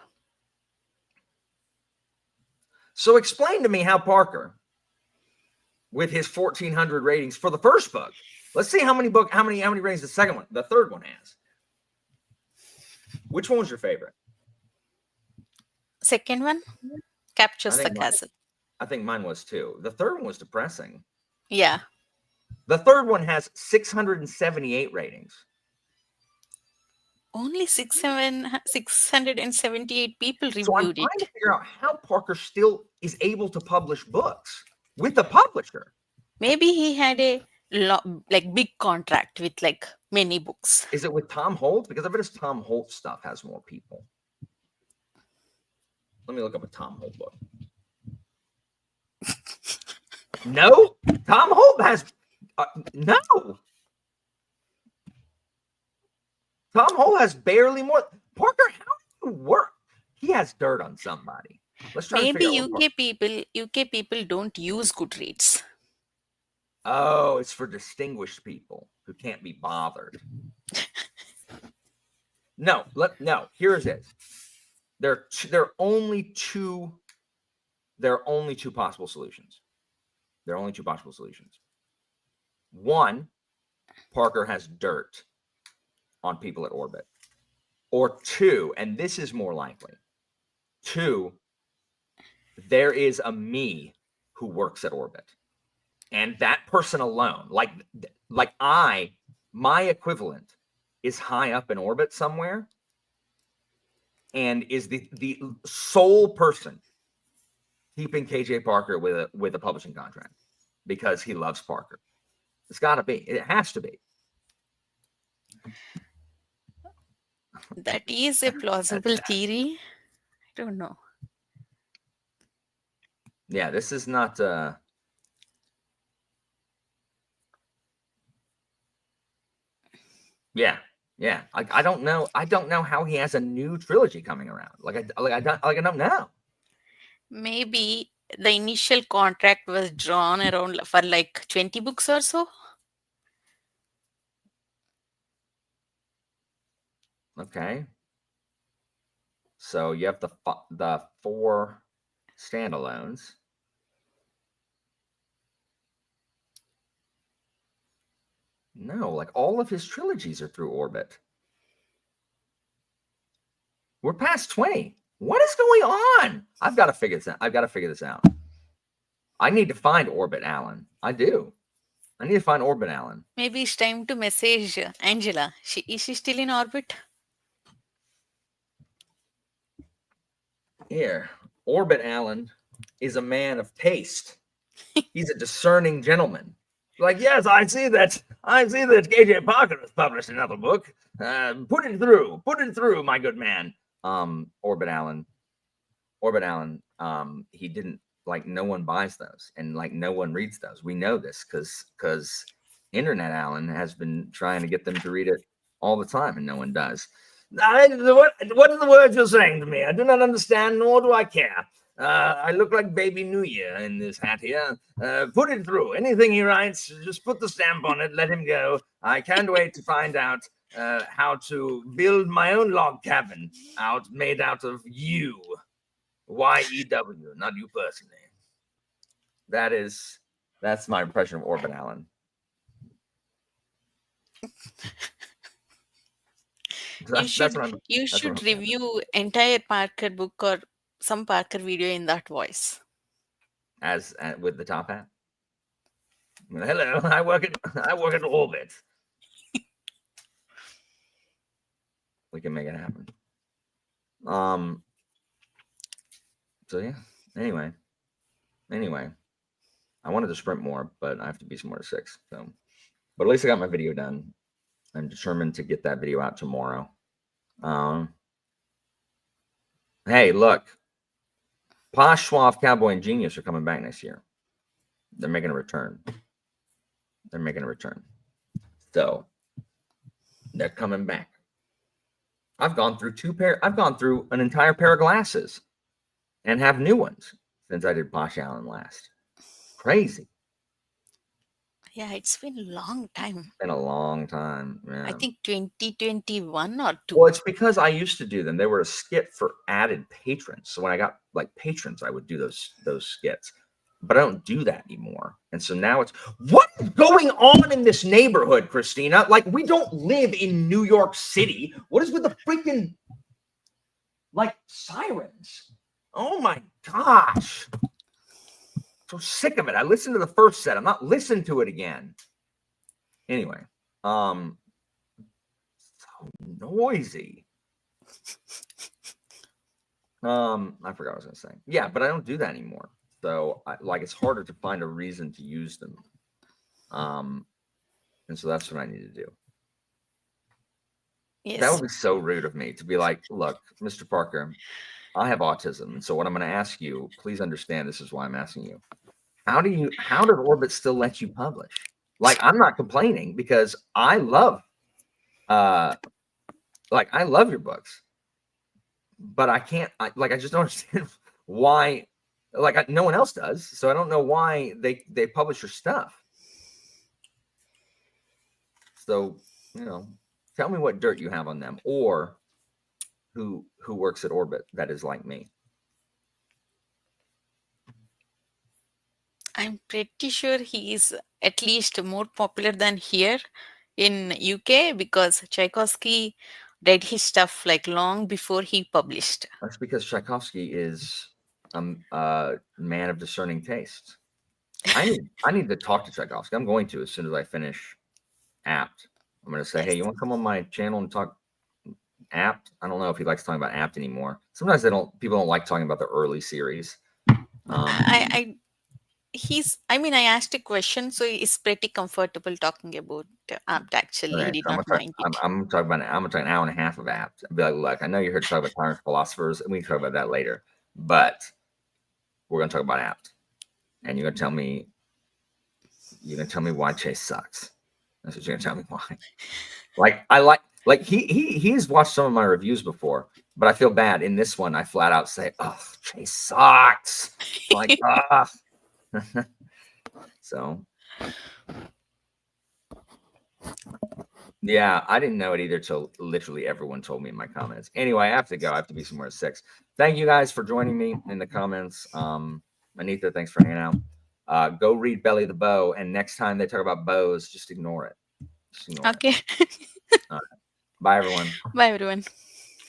So explain to me how Parker, with his 1,400 ratings for the first book, let's see how many ratings the second one, the third one has. Which one was your favorite? Second one, Captures the think mine- Castle. I think mine was too. The third one was depressing. Yeah. The third one has 678 ratings. Only 678 people So I'm reviewed trying to it. figure out how Parker still is able to publish books with a publisher. Maybe he had a big contract with like many books. Is it with Tom Holt? Because I bet his Tom Holt stuff has more people. Let me look up a Tom Holt book. No, Tom Holt has no. Tom Holt has barely more. Parker, how do you work? He has dirt on somebody. Let's try. Maybe to figure out what UK people don't use Goodreads. Oh, it's for distinguished people who can't be bothered. No. Here's it. There are only two possible solutions. There are only two possible solutions. One, Parker has dirt on people at Orbit. Or two, and this is more likely, two, there is a me who works at Orbit. And that person alone, like my equivalent is high up in orbit somewhere and is the sole person keeping KJ Parker with a publishing contract because he loves Parker. It's got to be. It has to be. That is a plausible theory. I don't know. Yeah, this is not. Yeah. I don't know. I don't know how he has a new trilogy coming around. I don't know. Maybe the initial contract was drawn around for like 20 books or so. Okay. So you have the 4 standalones. No, like all of his trilogies are through Orbit. We're past 20. What is going on? I've got to figure this out. I need to find Orbit Allen. I do. I need to find Orbit Allen. Maybe it's time to message Angela. Is she still in orbit? Here, Orbit Allen is a man of taste. He's a discerning gentleman. Like, yes, I see that KJ Parker has published another book. Put it through, my good man. Orbit Allen, he didn't, like, no one buys those and like no one reads those. We know this because Internet Allen has been trying to get them to read it all the time and no one does. What are the words you're saying to me? I do not understand, nor do I care. I look like Baby New Year in this hat here. Put it through. Anything he writes, just put the stamp on it, let him go. I can't wait to find out how to build my own log cabin made out of you. Y-E-W, not you personally. That's my impression of Orbit Allen. You should review entire Parker book or some Parker video in that voice. As with the top hat. Hello, I work at Orbit. We can make it happen. So yeah. Anyway, I wanted to sprint more, but I have to be somewhere to 6. So, but at least I got my video done. I'm determined to get that video out tomorrow. Hey, look. Posh, Suave, Cowboy, and Genius are coming back next year. They're making a return. So they're coming back. I've gone through an entire pair of glasses and have new ones since I did Posh Allen last. Crazy. Yeah, it's been a long time. It's been a long time. Yeah. I think 2021 or 2. Well, it's because I used to do them. They were a skit for added patrons. So when I got like patrons, I would do those skits. But I don't do that anymore. And so now it's, what is going on in this neighborhood, Christina? Like, we don't live in New York City. What is with the freaking, like, sirens? Oh my gosh. So sick of it. I listened to the first set. I'm not listening to it again. Anyway, so noisy. I forgot what I was gonna say. Yeah, but I don't do that anymore. So it's harder to find a reason to use them. And so that's what I need to do. Yes. That would be so rude of me to be like, look, Mr. Parker, I have autism. And so what I'm going to ask you, please understand, this is why I'm asking you. How does Orbit still let you publish? Like, I'm not complaining because I love your books, but I just don't understand why, no one else does. So I don't know why they publish your stuff. So, tell me what dirt you have on them, or who works at Orbit that is like me. I'm pretty sure he is at least more popular than here in UK because Tchaikovsky read his stuff like long before he published. That's because Tchaikovsky is a man of discerning taste. I need to talk to Tchaikovsky. I'm going to as soon as I finish Apt. I'm going to say, hey, you want to come on my channel and talk Apt? I don't know if he likes talking about Apt anymore. Sometimes people don't like talking about the early series. I I asked a question, so he's pretty comfortable talking about Apt. Actually, Okay, he did so not mind it. I'm talking about an hour and a half of Apt. I'll be like, look, I know you're here to talk about tyrant philosophers, and we can talk about that later. But we're going to talk about Apt, and you're going to tell me why Chase sucks. That's what you're going to tell me why. He's watched some of my reviews before, but I feel bad in this one. I flat out say, "Oh, Chase sucks." Like, ah. So, yeah, I didn't know it either till literally everyone told me in my comments. Anyway, I have to go. I have to be somewhere at 6. Thank you guys for joining me in the comments. Anita, thanks for hanging out. Go read Belly the Bow, and next time they talk about bows, just ignore it. Okay. Bye, everyone. Bye, everyone.